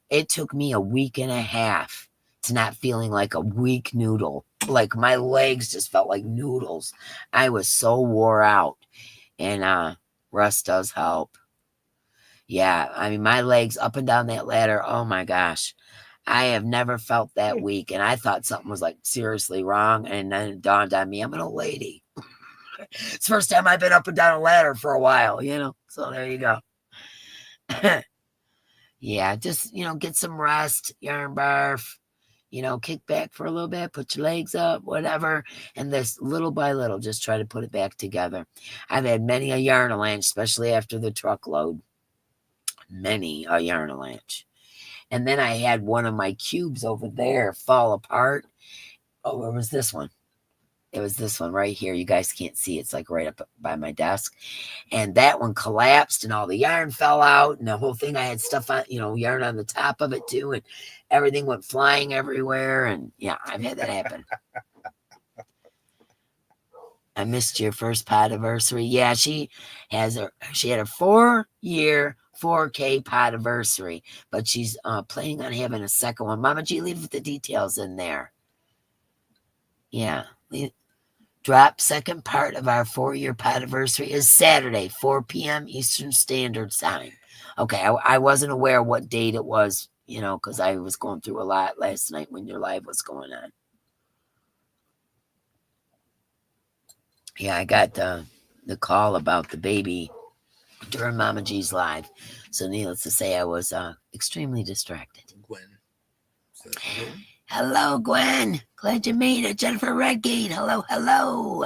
Speaker 1: It took me a week and a half to not feeling like a weak noodle. Like my legs just felt like noodles. I was so wore out. And rest does help. Yeah, I mean, my legs up and down that ladder, oh my gosh. I have never felt that weak, and I thought something was like seriously wrong, and then it dawned on me, I'm an old lady. It's the first time I've been up and down a ladder for a while, so there you go. Yeah, just, get some rest, yarn barf, kick back for a little bit, put your legs up, whatever. And this little by little, just try to put it back together. I've had many a yarn avalanche, especially after the truckload. Many a yarn avalanche. And then I had one of my cubes over there fall apart. Oh, where was this one? It was this one right here. You guys can't see. It's like right up by my desk. And that one collapsed and all the yarn fell out. And the whole thing, I had stuff on, yarn on the top of it too. And everything went flying everywhere. And yeah, I've had that happen. I missed your first podiversary. Yeah, she had a 4-year 4K podiversary, but she's planning on having a second one. Mama G, leave the details in there. Yeah. Drop second part of our 4-year podiversary is Saturday, 4 p.m. Eastern Standard Time. Okay, I wasn't aware what date it was, because I was going through a lot last night when your live was going on. Yeah, I got the call about the baby during Mama G's live. So needless to say, I was extremely distracted.
Speaker 2: Gwen.
Speaker 1: Hello, Gwen. Glad you made it. Jennifer Redgate. Hello, hello.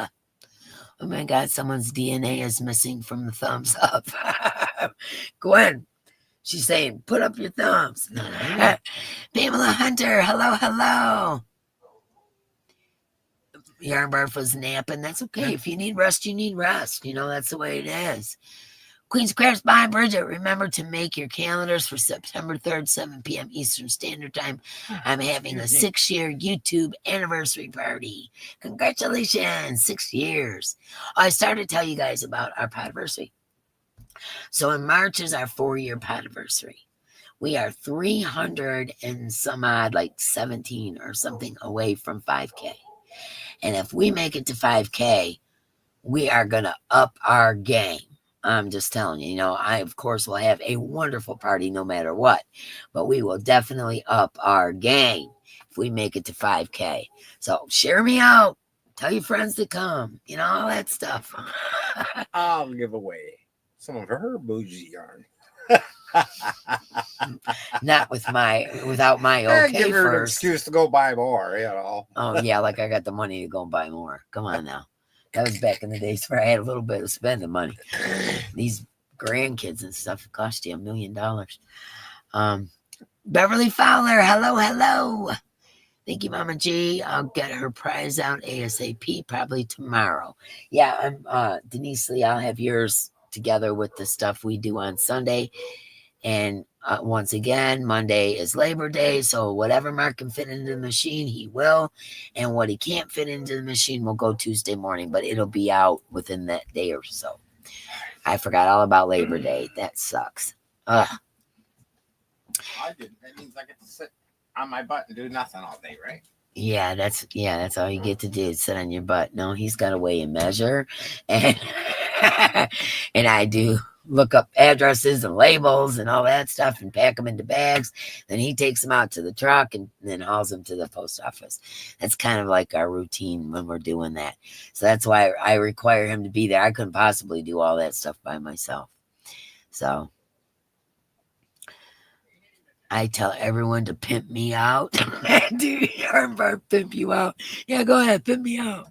Speaker 1: Oh my God, someone's DNA is missing from the thumbs up. Gwen, she's saying, put up your thumbs. Pamela Hunter. Hello, hello. Yarnbarf was napping. That's okay. If you need rest, you need rest. That's the way it is. Queen's Crafts by Bridget. Remember to make your calendars for September 3rd, 7 p.m. Eastern Standard Time. I'm having a 6-year YouTube anniversary party. Congratulations, 6 years. I started to tell you guys about our podiversary. So in March is our 4-year podiversary. We are 300 and some odd, like 17 or something away from 5K. And if we make it to 5K, we are going to up our game. I'm just telling you, I, of course, will have a wonderful party no matter what. But we will definitely up our game if we make it to 5K. So share me out. Tell your friends to come. All that stuff.
Speaker 2: I'll give away some of her bougie yarn.
Speaker 1: Not without my okay
Speaker 2: give her
Speaker 1: first.
Speaker 2: An excuse to go buy more,
Speaker 1: Oh, yeah, like I got the money to go and buy more. Come on now. That was back in the days where I had a little bit of spending money. These grandkids and stuff cost you $1 million. Beverly Fowler, hello, hello. Thank you, Mama G. I'll get her prize out ASAP, probably tomorrow. Yeah, I'm Denise Lee. I'll have yours together with the stuff we do on Sunday. And once again, Monday is Labor Day, so whatever Mark can fit into the machine, he will. And what he can't fit into the machine will go Tuesday morning, but it'll be out within that day or so. I forgot all about Labor Day. That sucks. Ugh.
Speaker 2: I didn't. That means I get to sit on my butt and do nothing all day, right?
Speaker 1: Yeah, that's all you get to do, sit on your butt. No, he's got to weigh and measure. And and I do look up addresses and labels and all that stuff and pack them into bags. Then he takes them out to the truck and then hauls them to the post office. That's kind of like our routine when we're doing that. So that's why I require him to be there. I couldn't possibly do all that stuff by myself. So I tell everyone to pimp me out. Dude, Yarnbarf pimp you out. Yeah, go ahead, pimp me out.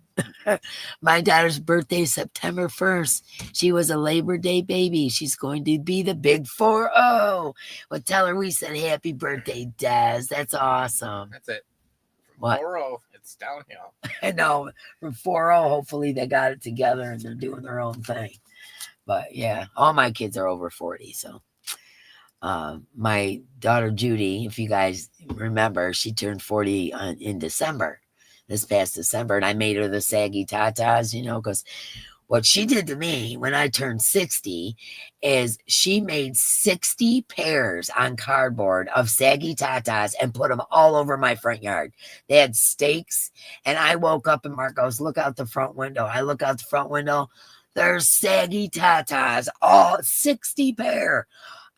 Speaker 1: My daughter's birthday is September 1st. She was a Labor Day baby. She's going to be the big 4-0. Well, tell her we said happy birthday, Des. That's awesome.
Speaker 2: That's it.
Speaker 1: What?
Speaker 2: 4-0, it's downhill.
Speaker 1: I know from 4-0, hopefully they got it together and they're doing their own thing. But yeah, all my kids are over 40. So my daughter Judy, if you guys remember, she turned 40 in December, this past December, and I made her the saggy tatas, because what she did to me when I turned 60 is she made 60 pairs on cardboard of saggy tatas and put them all over my front yard. They had stakes, and I woke up and Mark goes, look out the front window. I look out the front window. There's saggy tatas, all 60 pair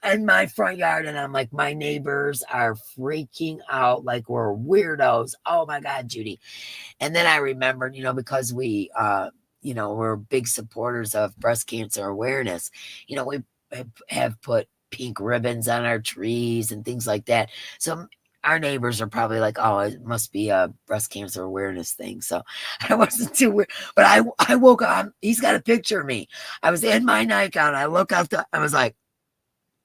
Speaker 1: in my front yard. And I'm like, my neighbors are freaking out like we're weirdos. Oh my God, Judy. And then I remembered, because we, we're big supporters of breast cancer awareness. We have put pink ribbons on our trees and things like that. So our neighbors are probably like, oh, it must be a breast cancer awareness thing. So I wasn't too weird. But I woke up. He's got a picture of me. I was in my nightgown. I look out I was like,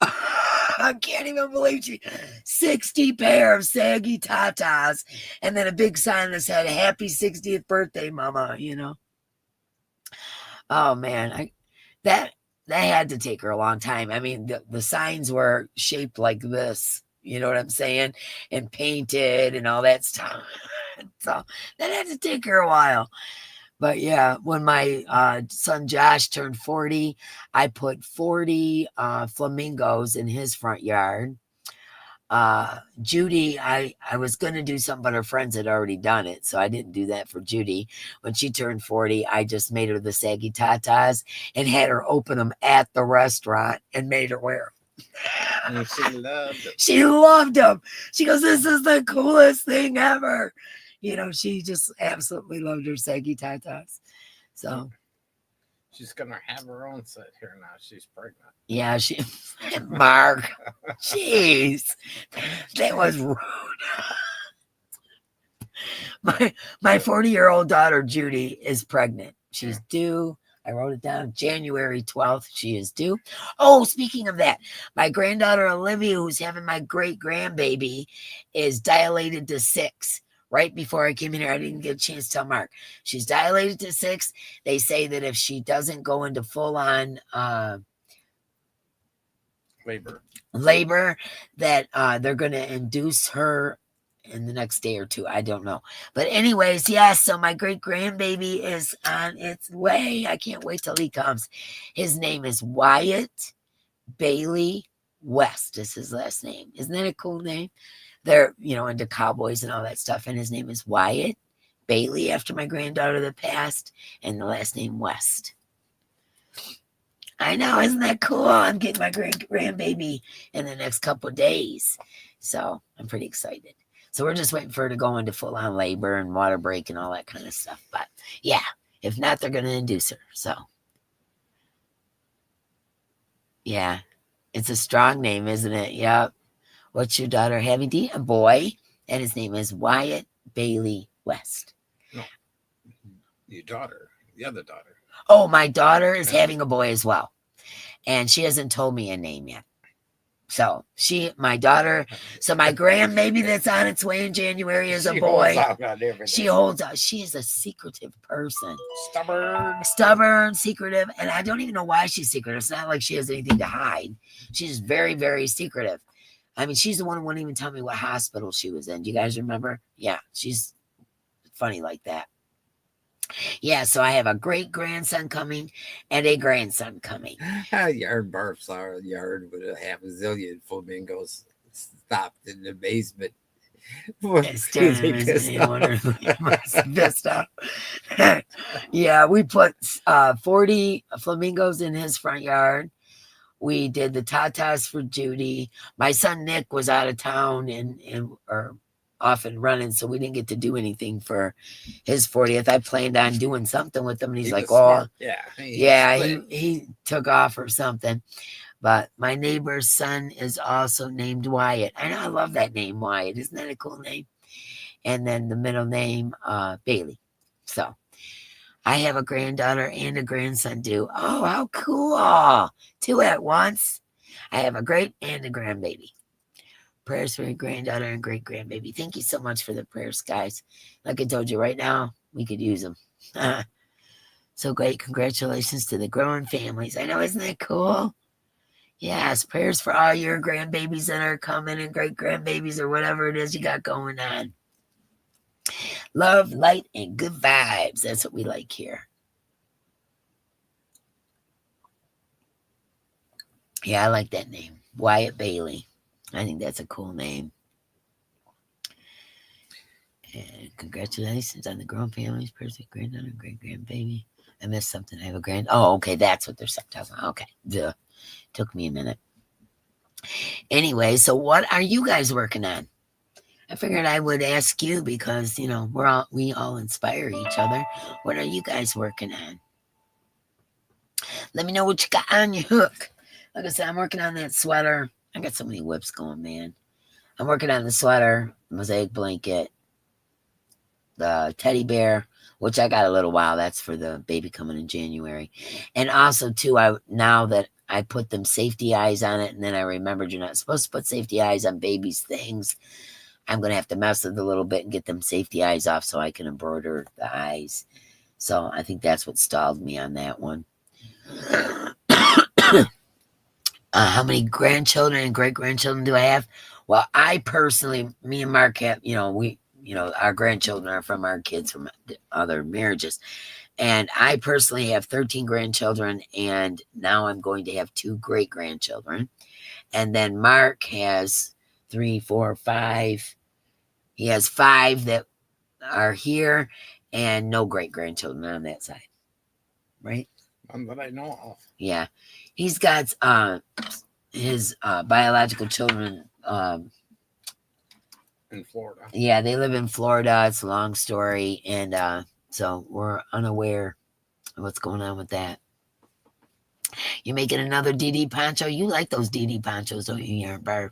Speaker 1: I can't even believe 60 pair of saggy tatas and then a big sign that said, happy 60th birthday, mama, Oh man, that had to take her a long time. I mean, the signs were shaped like this, you know what I'm saying? And painted and all that stuff. So that had to take her a while. But yeah, when my son Josh turned 40, I put 40 flamingos in his front yard. Judy, I was going to do something, but her friends had already done it. So I didn't do that for Judy. When she turned 40, I just made her the saggy tatas and had her open them at the restaurant and made her wear them.
Speaker 2: And she loved them.
Speaker 1: She loved them. She goes, this is the coolest thing ever. She just absolutely loved her saggy tatas. So
Speaker 2: she's gonna have her own set here now. She's pregnant.
Speaker 1: Yeah, Mark. Jeez. That was rude. My 40-year-old daughter Judy is pregnant. She's due. I wrote it down. January 12th, she is due. Oh, speaking of that, my granddaughter Olivia, who's having my great-grandbaby, is dilated to 6. Right before I came in here, I didn't get a chance to tell Mark. She's dilated to 6. They say that if she doesn't go into full-on labor, that they're going to induce her in the next day or 2. I don't know. But anyways, yes, so my great-grandbaby is on its way. I can't wait till he comes. His name is Wyatt Bailey West is his last name. Isn't that a cool name? They're, into cowboys and all that stuff. And his name is Wyatt Bailey, after my granddaughter that passed, and the last name West. I know, isn't that cool? I'm getting my grandbaby in the next couple of days. So I'm pretty excited. So we're just waiting for her to go into full-on labor and water break and all that kind of stuff. But yeah, if not, they're going to induce her. So yeah, it's a strong name, isn't it? Yep. What's your daughter having? A boy, and his name is Wyatt Bailey West.
Speaker 2: No, your daughter, the other daughter.
Speaker 1: Oh, my daughter is having a boy as well, and she hasn't told me a name yet. So my daughter, so my grandbaby that's on its way in January is a boy. She holds out. She is a secretive person. Stubborn, secretive, and I don't even know why she's secretive. It's not like she has anything to hide. She's very, very secretive. I mean, she's the one who wouldn't even tell me what hospital she was in. Do you guys remember? Yeah, she's funny like that. Yeah, so I have a great-grandson coming and a grandson coming.
Speaker 2: A yard barfs our yard with a half a zillion flamingos stopped in the basement.
Speaker 1: Yeah, we put 40 flamingos in his front yard. We did the tatas for Judy. My son Nick was out of town and off and running, so we didn't get to do anything for his 40th. I planned on doing something with him, and he's like, "Oh, smart. He took off or something." But my neighbor's son is also named Wyatt. I love that name, Wyatt. Isn't that a cool name? And then the middle name, Bailey. So I have a granddaughter and a grandson due. Oh, how cool. 2 at once. I have a great and a grandbaby. prayers for your granddaughter and great-grandbaby. Thank you so much for the prayers, guys. Like I told you, right now, we could use them. So great. Congratulations to the growing families. I know, isn't that cool? Yes, prayers for all your grandbabies that are coming and great-grandbabies or whatever it is you got going on. Love, light, and good vibes. That's what we like here. Yeah, I like that name. Wyatt Bailey. I think that's a cool name. And congratulations on the grown families, person, granddaughter, great-grandbaby. I missed something. I have a Oh, okay. That's what they're talking about. Okay. Duh. Took me a minute. Anyway, so what are you guys working on? I figured I would ask you because, you know, we all inspire each other. What are you guys working on? Let me know what you got on your hook. Like I said, I'm working on that sweater. I got so many whips going, man. I'm working on the sweater, mosaic blanket, the teddy bear, which I got a little while. That's for the baby coming in January. And also, too, now that I put them safety eyes on it, and then I remembered you're not supposed to put safety eyes on babies' things. I'm going to have to mess with it a little bit and get them safety eyes off so I can embroider the eyes. So I think that's what stalled me on that one. How many grandchildren and great-grandchildren do I have? Well, I personally, me and Mark have, our grandchildren are from our kids from other marriages. And I personally have 13 grandchildren, and now I'm going to have 2 great-grandchildren. And then Mark has 3, 4, 5. He has 5 that are here and no great-grandchildren on that side. Right?
Speaker 2: None that I know of.
Speaker 1: Yeah. He's got his biological children
Speaker 2: in Florida.
Speaker 1: Yeah, they live in Florida. It's a long story. And so we're unaware of what's going on with that. You making another DD poncho? You like those DD ponchos, don't you, Yarn Barb?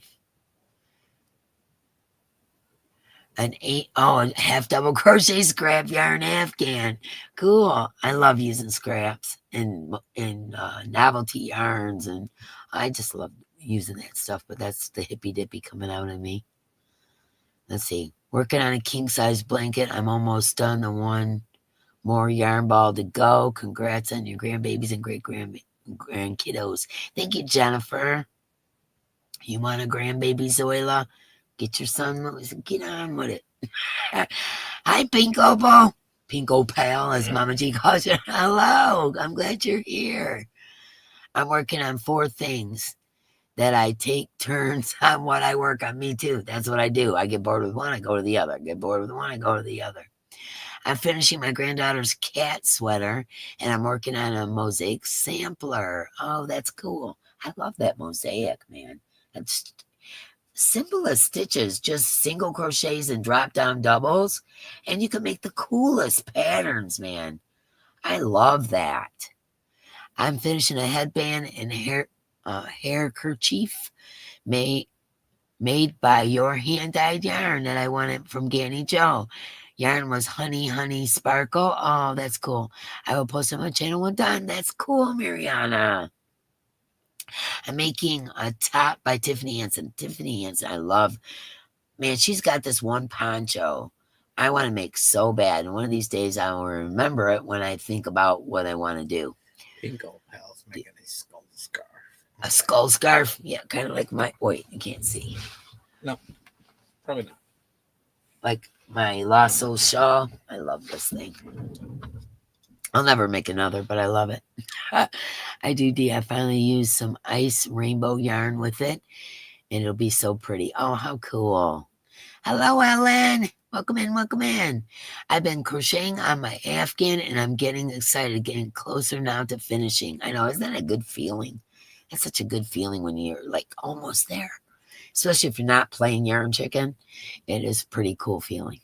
Speaker 1: A half double crochet scrap yarn Afghan. Cool. I love using scraps and novelty yarns, and I just love using that stuff. But that's the hippy dippy coming out of me. Let's see. Working on a king size blanket. I'm almost done. The one more yarn ball to go. Congrats on your grandbabies and great grandkiddos. Thank you, Jennifer. You want a grandbaby, Zoila? Get your son, get on with it. Hi, Pinko Ball. Pinko Pal, as Mama G calls you. Hello, I'm glad you're here. I'm working on 4 things that I take turns on what I work on. Me too. That's what I do. I get bored with one, I go to the other. I get bored with one, I go to the other. I'm finishing my granddaughter's cat sweater, and I'm working on a mosaic sampler. Oh, that's cool. I love that mosaic, man. That's simple as stitches, just single crochets and drop down doubles, and you can make the coolest patterns, man. I love that. I'm finishing a headband and hair kerchief made by your hand-dyed yarn that I wanted from Ganny Joe. Yarn was honey sparkle. Oh, that's cool. I will post on my channel when done. That's cool, Mariana. I'm making a top by Tiffany Hansen. Tiffany Hansen, I love. Man, she's got this one poncho I want to make so bad. And one of these days I will remember it when I think about what I want to do.
Speaker 2: Pinko Pal's making a skull scarf.
Speaker 1: A skull scarf? Yeah, kind of like my... Wait, you can't see.
Speaker 2: No, probably not.
Speaker 1: Like my lasso shawl. I love this thing. I'll never make another, but I love it. I do. I finally used some ice rainbow yarn with it, and it'll be so pretty. Oh, how cool. Hello, Ellen. Welcome in, welcome in. I've been crocheting on my Afghan, and I'm getting excited, getting closer now to finishing. I know, isn't that a good feeling? That's such a good feeling when you're like almost there. Especially if you're not playing yarn chicken. It is a pretty cool feeling.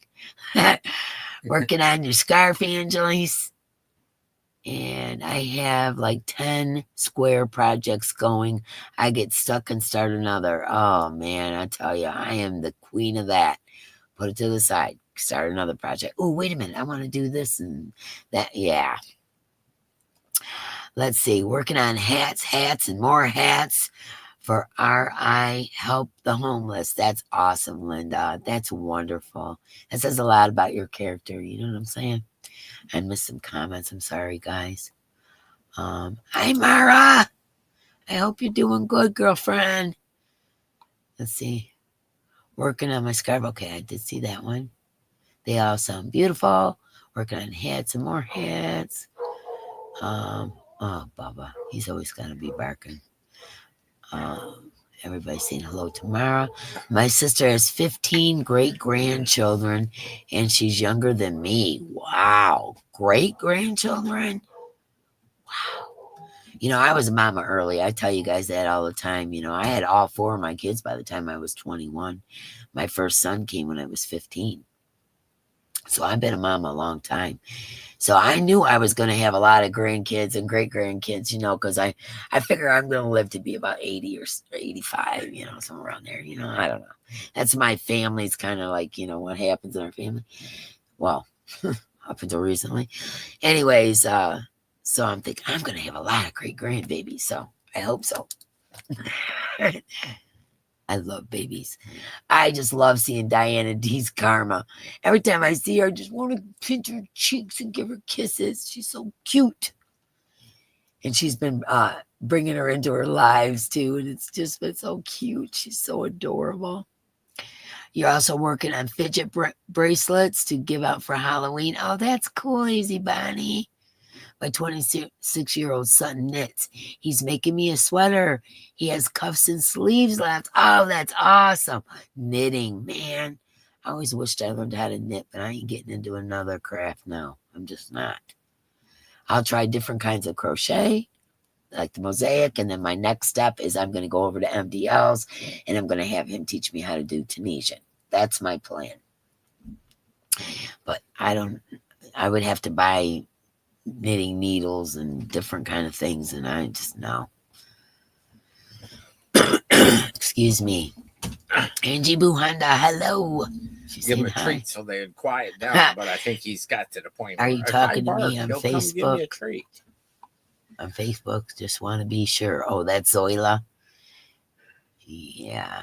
Speaker 1: Working on your scarf, Angeles. And I have like 10 square projects going. I get stuck and start another. Oh, man, I tell you, I am the queen of that. Put it to the side. Start another project. Oh, wait a minute. I want to do this and that. Yeah. Let's see. Working on hats and more hats for RI Help the Homeless. That's awesome, Linda. That's wonderful. That says a lot about your character. You know what I'm saying? I missed some comments. I'm sorry, guys. Hi, Mara. I hope you're doing good, girlfriend. Let's see. Working on my scarf. Okay, I did see that one. They all sound beautiful. Working on hats and more hats. Oh, Bubba. He's always got to be barking. Everybody's saying hello to Mara. My sister has 15 great-grandchildren, and she's younger than me. Wow. Great-grandchildren? Wow. You know, I was a mama early. I tell you guys that all the time. You know, I had all 4 of my kids by the time I was 21. My first son came when I was 15. So I've been a mama a long time. So I knew I was going to have a lot of grandkids and great-grandkids, you know, because I figure I'm going to live to be about 80 or 85, you know, somewhere around there. You know, I don't know. That's my family's kind of like, you know, what happens in our family. Well, up until recently. Anyways, so I'm thinking I'm going to have a lot of great-grandbabies. So I hope so. I love babies. I just love seeing Diana D's karma. Every time I see her, I just want to pinch her cheeks and give her kisses. She's so cute. And she's been bringing her into her lives too. And it's just been so cute. She's so adorable. You're also working on fidget bracelets to give out for Halloween. Oh, that's cool, Easy Bonnie. My 26-year-old son knits. He's making me a sweater. He has cuffs and sleeves left. Oh, that's awesome. Knitting, man. I always wished I learned how to knit, but I ain't getting into another craft now. I'm just not. I'll try different kinds of crochet, like the mosaic, and then my next step is I'm going to go over to MDL's, and I'm going to have him teach me how to do Tunisian. That's my plan. But I would have to buy knitting needles and different kind of things, and I just know. Excuse me. Angie Buhanda, hello.
Speaker 2: She's give him a treat so they'd quiet down, but I think he's got to the point
Speaker 1: where,
Speaker 2: are
Speaker 1: you talking to me on
Speaker 2: he'll
Speaker 1: Facebook?
Speaker 2: Come give me a treat.
Speaker 1: On Facebook, just want to be sure. Oh, that's Zoila. Yeah.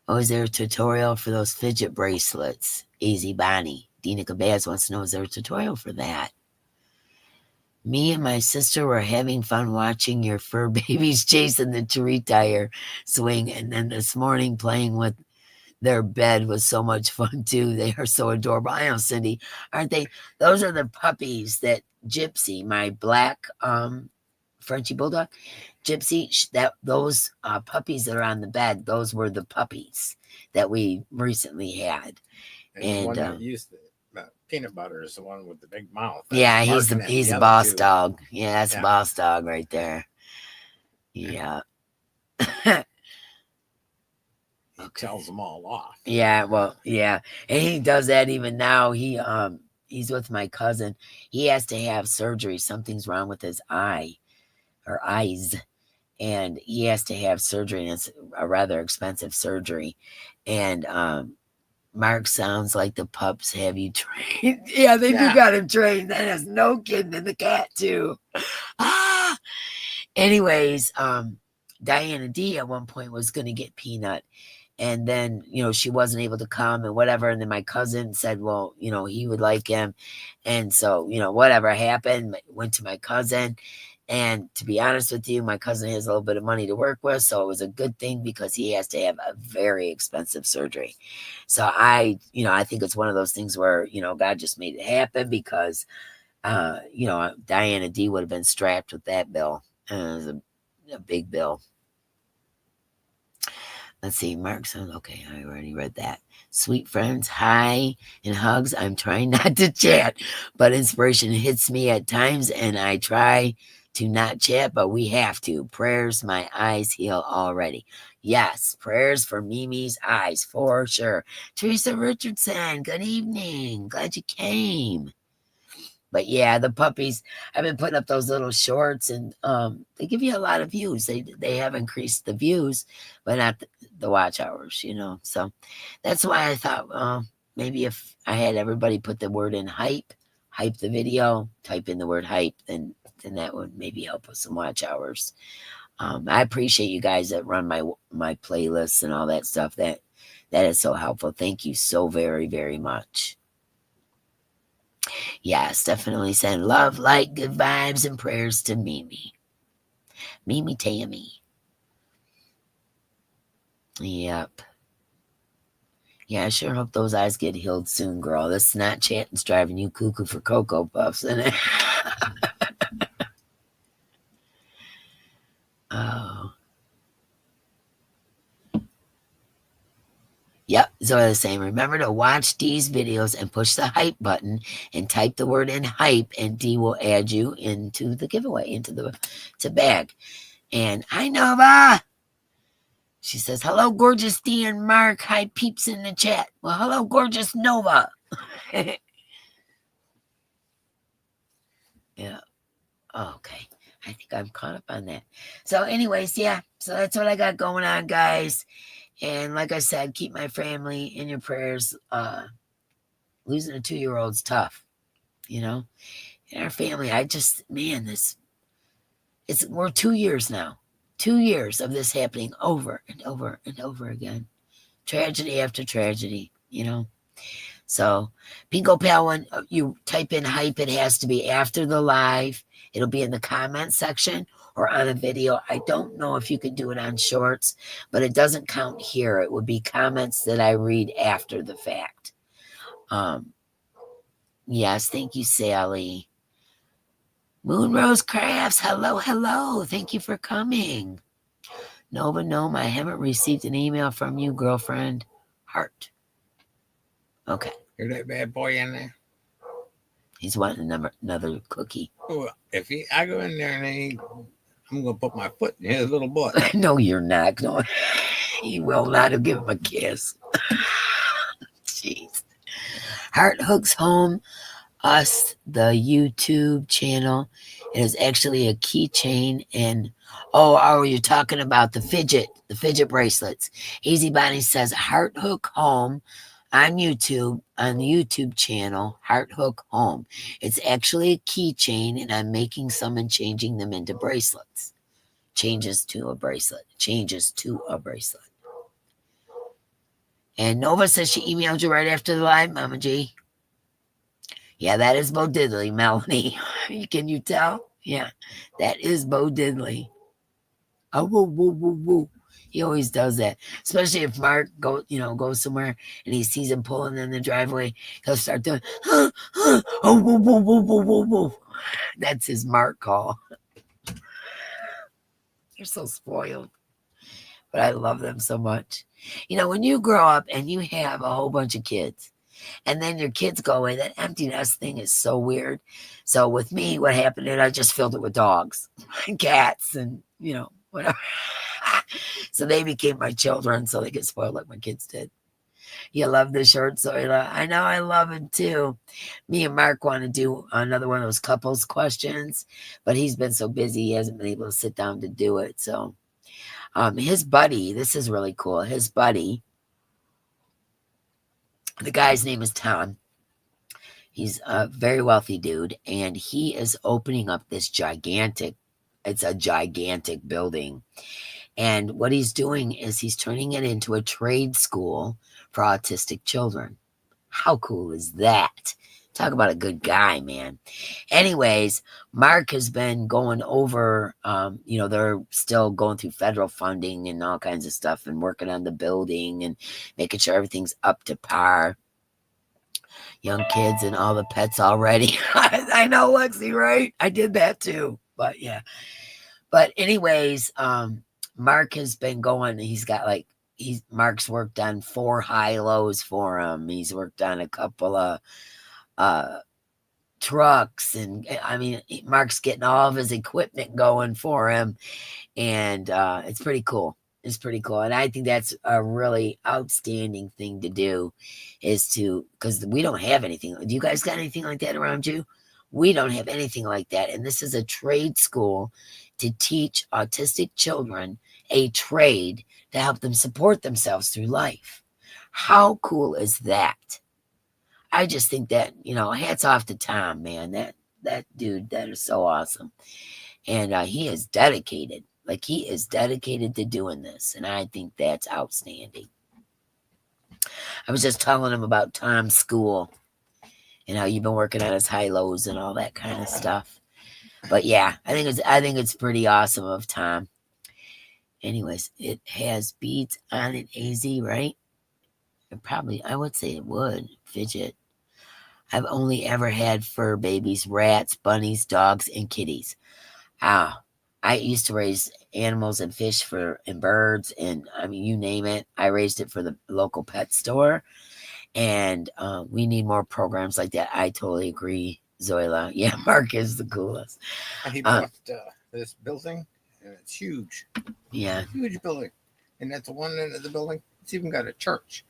Speaker 1: Oh, is there a tutorial for those fidget bracelets? Easy Bonnie. Dina Cabaz wants to know, is there a tutorial for that? Me and my sister were having fun watching your fur babies chasing the tree tire swing, and then this morning playing with their bed was so much fun too. They are so adorable. I know, Cindy, aren't they? Those are the puppies that Gypsy, my black Frenchie Bulldog, Gypsy, those puppies that are on the bed, those were the puppies that we recently had.
Speaker 2: And the one that used to peanut butter is the one with the big mouth.
Speaker 1: Yeah, he's the boss dog. Yeah, that's boss dog right there. Yeah.
Speaker 2: He tells them all off.
Speaker 1: Yeah, well, yeah. And he does that even now. He's with my cousin. He has to have surgery. Something's wrong with his eye or eyes. And he has to have surgery, and it's a rather expensive surgery. And Mark sounds like the pups have you trained. Yeah, they do got him trained. That has no kidding. And the cat too. Anyways, Diana D at one point was going to get Peanut, and then, you know, she wasn't able to come and whatever. And then my cousin said, well, you know, he would like him. And so, you know, whatever happened, went to my cousin. And to be honest with you, my cousin has a little bit of money to work with. So it was a good thing because he has to have a very expensive surgery. So I think it's one of those things where, you know, God just made it happen because, you know, Diana D would have been strapped with that bill. It was a big bill. Let's see, Mark says, okay, I already read that. Sweet friends, hi and hugs. I'm trying not to chat, but inspiration hits me at times, and I try to not chat, but we have to. Prayers, my eyes heal already. Yes, prayers for Mimi's eyes, for sure. Teresa Richardson, good evening. Glad you came. But yeah, the puppies, I've been putting up those little shorts, and they give you a lot of views. They have increased the views, but not the watch hours, you know. So that's why I thought, maybe if I had everybody put the word in hype the video, type in the word hype, then that would maybe help with some watch hours. I appreciate you guys that run my playlists and all that stuff. That is so helpful. Thank you so very, very much. Yes, definitely send love, light, good vibes, and prayers to Mimi. Mimi Tammy. Yep. Yeah, I sure hope those eyes get healed soon, girl. This Snapchat's driving you cuckoo for Cocoa Puffs, isn't it? Oh. Yep, so I was saying, remember to watch Dee's videos and push the hype button and type the word in hype, and Dee will add you into the giveaway, into the bag. And hi, Nova. She says, hello, gorgeous Dee and Mark. Hi, peeps in the chat. Well, hello, gorgeous Nova. Yeah. Oh, okay. I think I'm caught up on that. So, anyways, yeah. So that's what I got going on, guys. And like I said, keep my family in your prayers. Losing a 2-year-old's tough, you know. In our family, we're 2 years now. 2 years of this happening over and over and over again. Tragedy after tragedy, you know. So, Pinko Pal, when you type in hype, it has to be after the live. It'll be in the comment section or on a video. I don't know if you can do it on shorts, but it doesn't count here. It would be comments that I read after the fact. Yes, thank you, Sally. Moonrose Crafts, hello, hello. Thank you for coming. Nova Gnome, I haven't received an email from you, girlfriend. Heart. Okay.
Speaker 2: Hear that bad boy in there?
Speaker 1: He's wanting another cookie.
Speaker 2: Oh, I go in there and I'm going to put my foot in his little butt.
Speaker 1: No, you're not. No, he will not have given him a kiss. Jeez. Heart Hooks Home Us, the YouTube channel. It is actually a keychain. And you're talking about the fidget bracelets. Easy Bonnie says Heart Hook Home on YouTube, on the YouTube channel, Heart Hook Home. It's actually a keychain, and I'm making some and changing them into bracelets. Changes to a bracelet. And Nova says she emailed you right after the live, Mama G. Yeah, that is Bo Diddley, Melanie. Can you tell? Yeah, that is Bo Diddley. Oh, woo, woo, woo, woo. He always does that, especially if Mark goes somewhere and he sees him pulling in the driveway. He'll start doing, oh, woo, woo, woo, woo, woo, woo. That's his Mark call. You're so spoiled, but I love them so much. When you grow up and you have a whole bunch of kids, and then your kids go away, that empty nest thing is so weird. So with me, what happened is I just filled it with dogs and cats and, whatever. So they became my children, so they get spoiled like my kids did. You love the short story. I know, I love it too. Me and Mark want to do another one of those couples questions, but he's been so busy, he hasn't been able to sit down to do it. So his buddy, this is really cool. His buddy, the guy's name is Tom. He's a very wealthy dude, and he is opening up this gigantic building. And what he's doing is he's turning it into a trade school for autistic children. How cool is that? Talk about a good guy, man. Anyways, Mark has been going over, they're still going through federal funding and all kinds of stuff and working on the building and making sure everything's up to par. Young kids and all the pets already. I know, Lexi, right? I did that too. But yeah. But anyways, Mark has been going. He's got Mark's worked on 4 high-lows for him. He's worked on a couple of trucks. And I mean, Mark's getting all of his equipment going for him. And it's pretty cool. It's pretty cool. And I think that's a really outstanding thing to do, because we don't have anything. Do you guys got anything like that around you? We don't have anything like that. And this is a trade school to teach autistic children a trade to help them support themselves through life. How cool is that? I just think that, hats off to Tom, man. That dude, that is so awesome. And he is dedicated. Like, he is dedicated to doing this, and I think that's outstanding. I was just telling him about Tom's school and how you've been working on his high lows and all that kind of stuff. But yeah, I think it's pretty awesome of Tom. Anyways, it has beads on it, AZ, right? I would say it would. Fidget. I've only ever had fur babies, rats, bunnies, dogs, and kitties. Ah, I used to raise animals and fish and birds, and I mean, you name it. I raised it for the local pet store, and we need more programs like that. I totally agree, Zoila. Yeah, Mark is the coolest.
Speaker 2: He bought this building, and it's huge.
Speaker 1: Yeah,
Speaker 2: Huge building. And at the one end of the building, it's even got a church.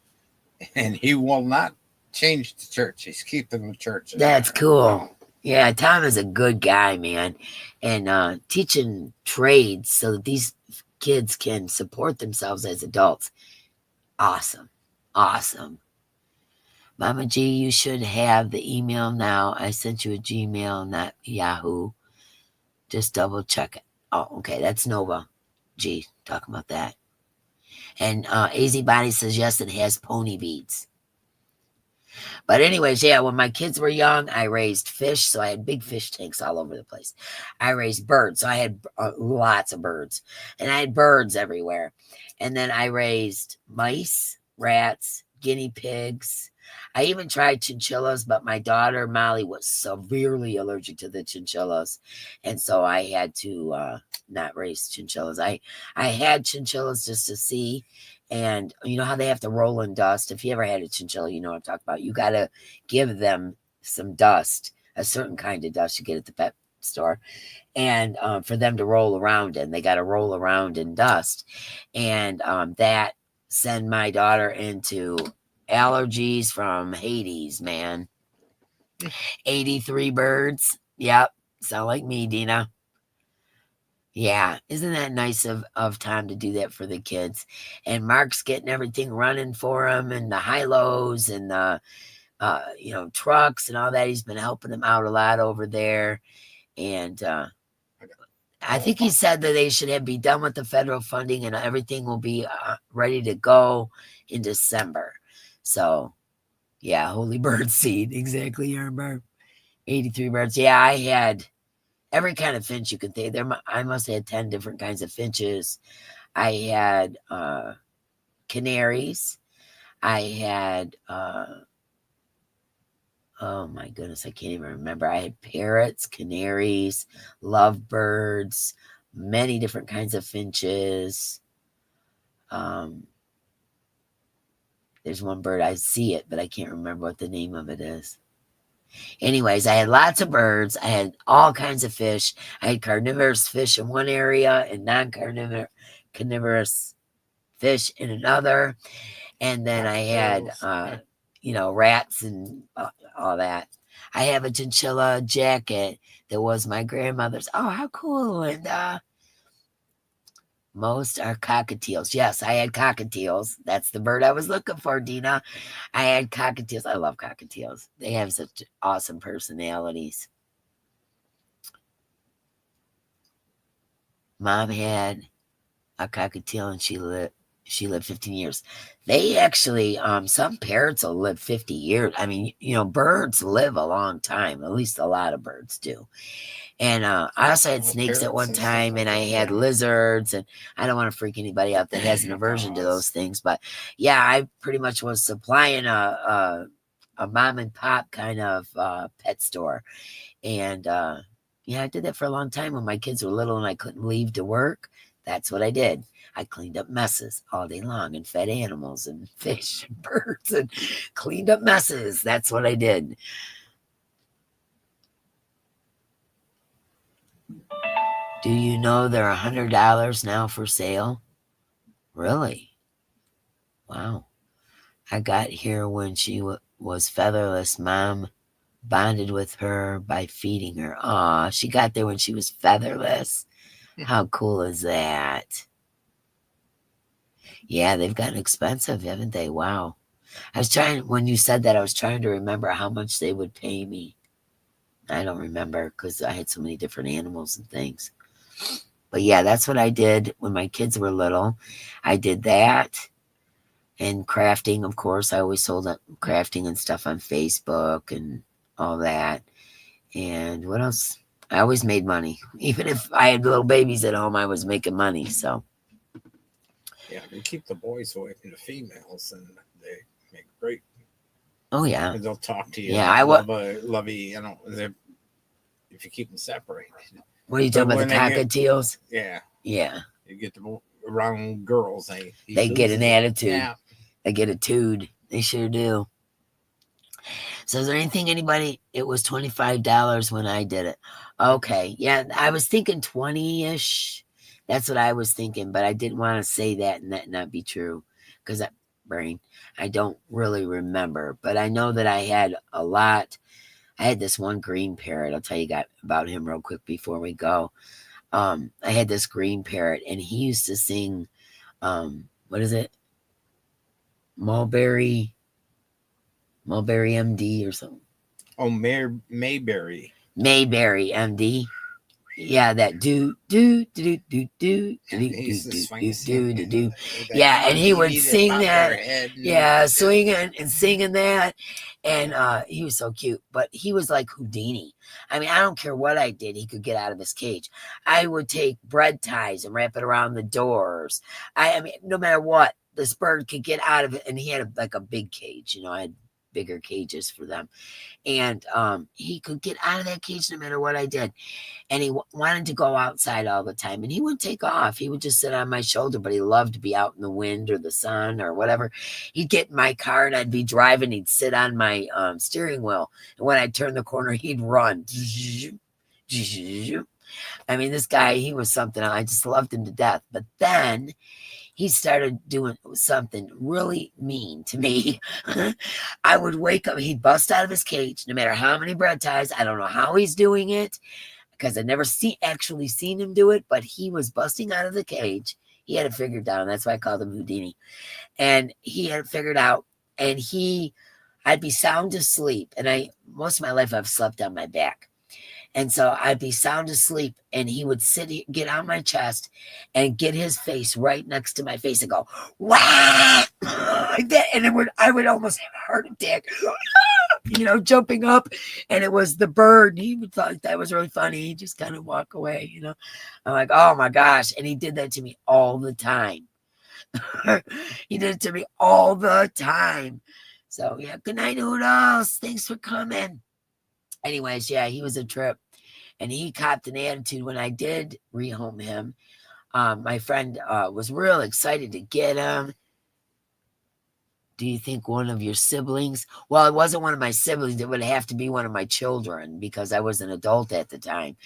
Speaker 2: And he will not change the church. He's keeping the church.
Speaker 1: that's cool. Yeah, Tom is a good guy, man, and teaching trades so that these kids can support themselves as adults. Awesome, awesome. Mama G, you should have the email now. I sent you a Gmail, not Yahoo. Just double check it. Oh, okay, that's Nova G talking about that. And AZ Body says yes, it has pony beads. But anyways, yeah, when my kids were young, I raised fish, so I had big fish tanks all over the place. I raised birds, so I had lots of birds, and I had birds everywhere. And then I raised mice, rats, guinea pigs. I even tried chinchillas, but my daughter Molly was severely allergic to the chinchillas, and so I had to not raise chinchillas. I had chinchillas just to see. And you know how they have to roll in dust? If you ever had a chinchilla, you know what I'm talking about. You got to give them some dust, a certain kind of dust you get at the pet store, and for them to roll around in. They got to roll around in dust. And that sent my daughter into allergies from Hades, man. 83 birds. Yep. Sound like me, Dina. Yeah, isn't that nice of Tom to do that for the kids? And Mark's getting everything running for him, and the high lows and the trucks and all that. He's been helping them out a lot over there, and I think he said that they should be done with the federal funding and everything will be ready to go in December. So yeah, holy bird seed, exactly, Yarnbarb. 83 birds. Yeah, I had every kind of finch you could think. I must have had 10 different kinds of finches. I had canaries. I had oh my goodness, I can't even remember. I had parrots, canaries, lovebirds, many different kinds of finches. There's one bird, I see it, but I can't remember what the name of it is. Anyways, I had lots of birds. I had all kinds of fish. I had carnivorous fish in one area and non-carnivorous fish in another. And then I had, rats and all that. I have a chinchilla jacket that was my grandmother's. Oh, how cool. And most are cockatiels. Yes, I had cockatiels. That's the bird I was looking for, Dina. I had cockatiels. I love cockatiels. They have such awesome personalities. Mom had a cockatiel and she lived 15 years. They actually, some parrots will live 50 years. I mean, birds live a long time. At least a lot of birds do. And I also had snakes at one time, and I had lizards, and I don't want to freak anybody out that has an aversion to those things. But yeah, I pretty much was supplying a mom and pop kind of pet store. And yeah, I did that for a long time when my kids were little and I couldn't leave to work. That's what I did. I cleaned up messes all day long and fed animals and fish and birds and cleaned up messes. That's what I did. Do you know they're $100 now for sale? Really? Wow. I got here when she was featherless. Mom bonded with her by feeding her. Aw, she got there when she was featherless. How cool is that? Yeah, they've gotten expensive, haven't they? Wow. When you said that, I was trying to remember how much they would pay me. I don't remember because I had so many different animals and things. But yeah, that's what I did when my kids were little. I did that. And crafting, of course. I always sold up crafting and stuff on Facebook and all that. And what else? I always made money. Even if I had little babies at home, I was making money. So,
Speaker 2: Yeah, if you keep the boys away from the females, and they make great.
Speaker 1: oh yeah.
Speaker 2: And they'll talk to you
Speaker 1: Yeah,
Speaker 2: like
Speaker 1: I was.
Speaker 2: lovey, if you keep them separated.
Speaker 1: What are you
Speaker 2: But
Speaker 1: talking about? The
Speaker 2: when they get,
Speaker 1: cockatiels?
Speaker 2: yeah,
Speaker 1: Yeah.
Speaker 2: you get around girls, he
Speaker 1: They get an
Speaker 2: loses it.
Speaker 1: attitude.
Speaker 2: Yeah.
Speaker 1: They get a tude. They sure do. So is there anything anybody it was $25 when I did it. Okay. Yeah, I was thinking 20-ish. That's what I was thinking, but I didn't want to say that and that not be true. Because that brain, I don't really remember. But I know that I had a lot. I had this one green parrot. I'll tell you about him real quick before we go. I had this green parrot and he used to sing what is it? Mulberry MD or something.
Speaker 2: Oh, Mayberry.
Speaker 1: Mayberry MD. Yeah, that do
Speaker 2: He used to
Speaker 1: do.
Speaker 2: that
Speaker 1: Yeah, and he would
Speaker 2: TV that
Speaker 1: sing
Speaker 2: popped their
Speaker 1: that.
Speaker 2: head.
Speaker 1: Yeah, swinging and singing that. And he was so cute. But he was like Houdini. I mean, I don't care what I did, he could get out of his cage. I would take bread ties and wrap it around the doors. I mean, no matter what, this bird could get out of it. And he had like a big cage. I had bigger cages for them. And he could get out of that cage no matter what I did. And he wanted to go outside all the time. And he would take off. He would just sit on my shoulder, but he loved to be out in the wind or the sun or whatever. He'd get in my car and I'd be driving. He'd sit on my steering wheel. And when I'd turn the corner, he'd run. I mean, this guy, he was something. I just loved him to death. But then he started doing something really mean to me. I would wake up, he'd bust out of his cage, no matter how many bread ties. I don't know how he's doing it because I never actually seen him do it, but he was busting out of the cage. He had it figured out. That's why I called him Houdini. And he had it figured out. And I'd be sound asleep. And most of my life, I've slept on my back. And so I'd be sound asleep and he would get on my chest and get his face right next to my face and go, wah! Like that. And I would almost have a heart attack, jumping up. And it was the bird. He would thought that was really funny. He'd just kind of walk away, I'm like, oh my gosh. And he did that to me all the time. He did it to me all the time. So yeah, good night, Oodles. Thanks for coming. Anyways, yeah, he was a trip. And he copped an attitude when I did rehome him. My friend was real excited to get him. Do you think one of your siblings? Well, it wasn't one of my siblings. It would have to be one of my children because I was an adult at the time.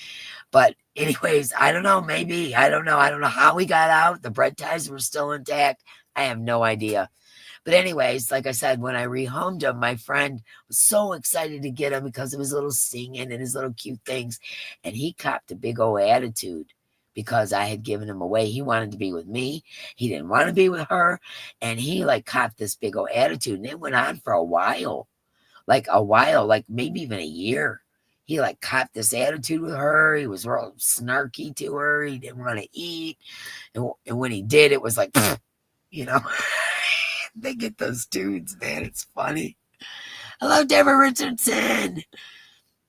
Speaker 1: But anyways, I don't know. Maybe. I don't know. I don't know how he got out. The bread ties were still intact. I have no idea. But anyways, like I said, when I rehomed him, my friend was so excited to get him because of his little singing and his little cute things. And he copped a big old attitude because I had given him away. He wanted to be with me. He didn't want to be with her. And he copped this big old attitude. And it went on for a while, like maybe even a year. He copped this attitude with her. He was real snarky to her. He didn't want to eat. And when he did, it was like, They get those dudes, man. It's funny. Hello, Deborah Richardson.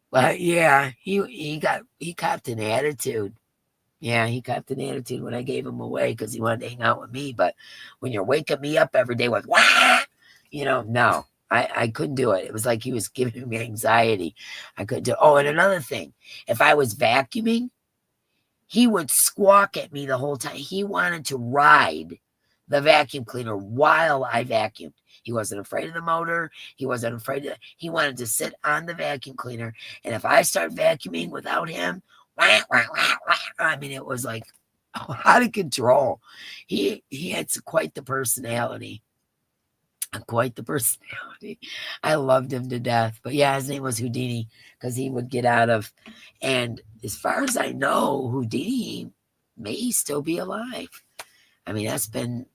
Speaker 1: But yeah, he copped an attitude. Yeah, he copped an attitude when I gave him away because he wanted to hang out with me. But when you're waking me up every day with wah, no, I couldn't do it. It was like he was giving me anxiety. I couldn't do it. Oh, and another thing, if I was vacuuming, he would squawk at me the whole time. He wanted to ride the vacuum cleaner while I vacuumed. He wasn't afraid of the motor. He wasn't afraid of he wanted to sit on the vacuum cleaner. And if I start vacuuming without him, wah, wah, wah, wah, I mean, it was like out of control. He had quite the personality. Quite the personality. I loved him to death. But yeah, his name was Houdini because he would get out of. And as far as I know, Houdini may still be alive. I mean, that's been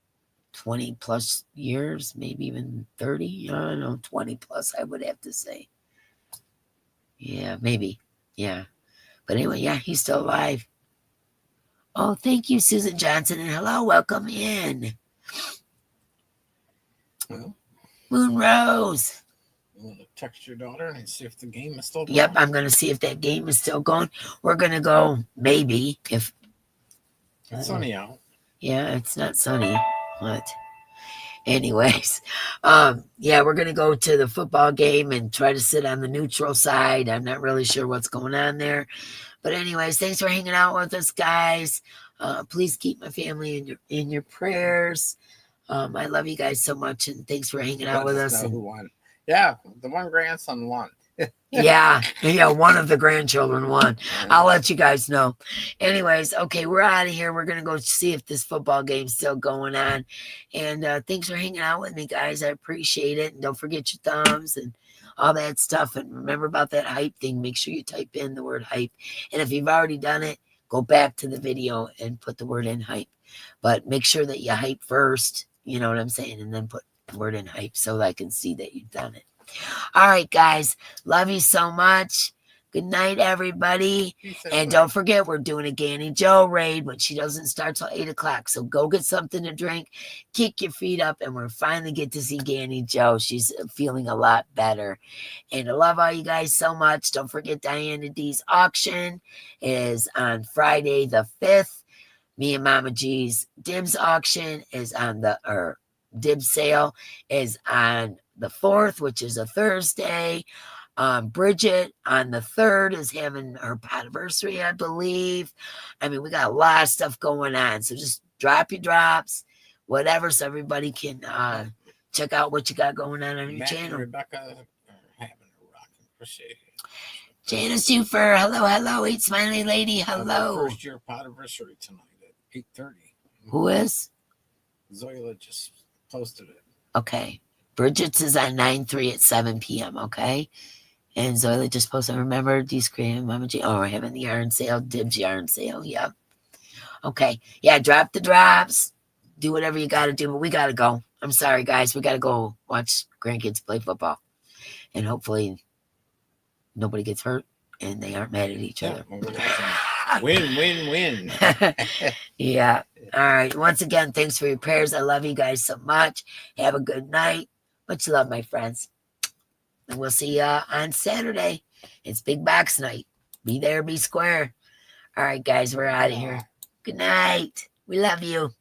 Speaker 1: 20 plus years, maybe even 30. I don't know, 20 plus, I would have to say. Yeah, maybe. Yeah. But anyway, yeah, he's still alive. Oh, thank you, Susan Johnson, and hello, welcome in.
Speaker 2: Well,
Speaker 1: Moon Rose.
Speaker 2: I'm gonna text your daughter and see if the game is still going.
Speaker 1: Yep, I'm going to see if that game is still going. We're going to go, maybe, if...
Speaker 2: It's sunny out.
Speaker 1: Yeah, it's not sunny. What? Anyways, yeah, we're going to go to the football game and try to sit on the neutral side. I'm not really sure what's going on there. But anyways, thanks for hanging out with us, guys. Please keep my family in your prayers. I love you guys so much, and thanks for hanging out with us.
Speaker 2: Know who won. Yeah, the one grandson won.
Speaker 1: yeah, one of the grandchildren won. I'll let you guys know. Anyways, okay, we're out of here. We're going to go see if this football game's still going on. And thanks for hanging out with me, guys. I appreciate it. And don't forget your thumbs and all that stuff. And remember about that hype thing. Make sure you type in the word hype. And if you've already done it, go back to the video and put the word in hype. But make sure that you hype first, you know what I'm saying, and then put the word in hype so that I can see that you've done it. All right, guys. Love you so much. Good night, everybody. And don't forget, we're doing a Ganny Joe raid, but she doesn't start till 8 o'clock. So go get something to drink, kick your feet up, and we're finally get to see Ganny Joe. She's feeling a lot better. And I love all you guys so much. Don't forget, Diana D's auction is on Friday the 5th. Me and Mama G's Dibs auction is on Dibs sale is on the 4th, which is a Thursday. Bridget on the 3rd is having her anniversary, I believe. I mean, we got a lot of stuff going on. So just drop your drops, whatever, so everybody can check out what you got going on your channel.
Speaker 2: And Rebecca are having a rockin' crochet.
Speaker 1: Janice Schufer, hello. Eat Smiley Lady, hello.
Speaker 2: First year anniversary tonight at 8:30.
Speaker 1: Who is?
Speaker 2: Zoila just posted it.
Speaker 1: Okay. Bridget's is on 9/3 at 7 p.m., okay? And Zoila just posted, remember, these cream, Mama G. Oh, we're having the yarn sale, Dibs yarn sale, yep. Okay. Yeah, drop the drops. Do whatever you got to do, but we got to go. I'm sorry, guys. We got to go watch grandkids play football. And hopefully nobody gets hurt and they aren't mad at each other.
Speaker 2: Win.
Speaker 1: Yeah. All right. Once again, thanks for your prayers. I love you guys so much. Have a good night. Much love, my friends. And we'll see you on Saturday. It's Big Box Night. Be there, be square. All right, guys, we're out of here. Good night. We love you.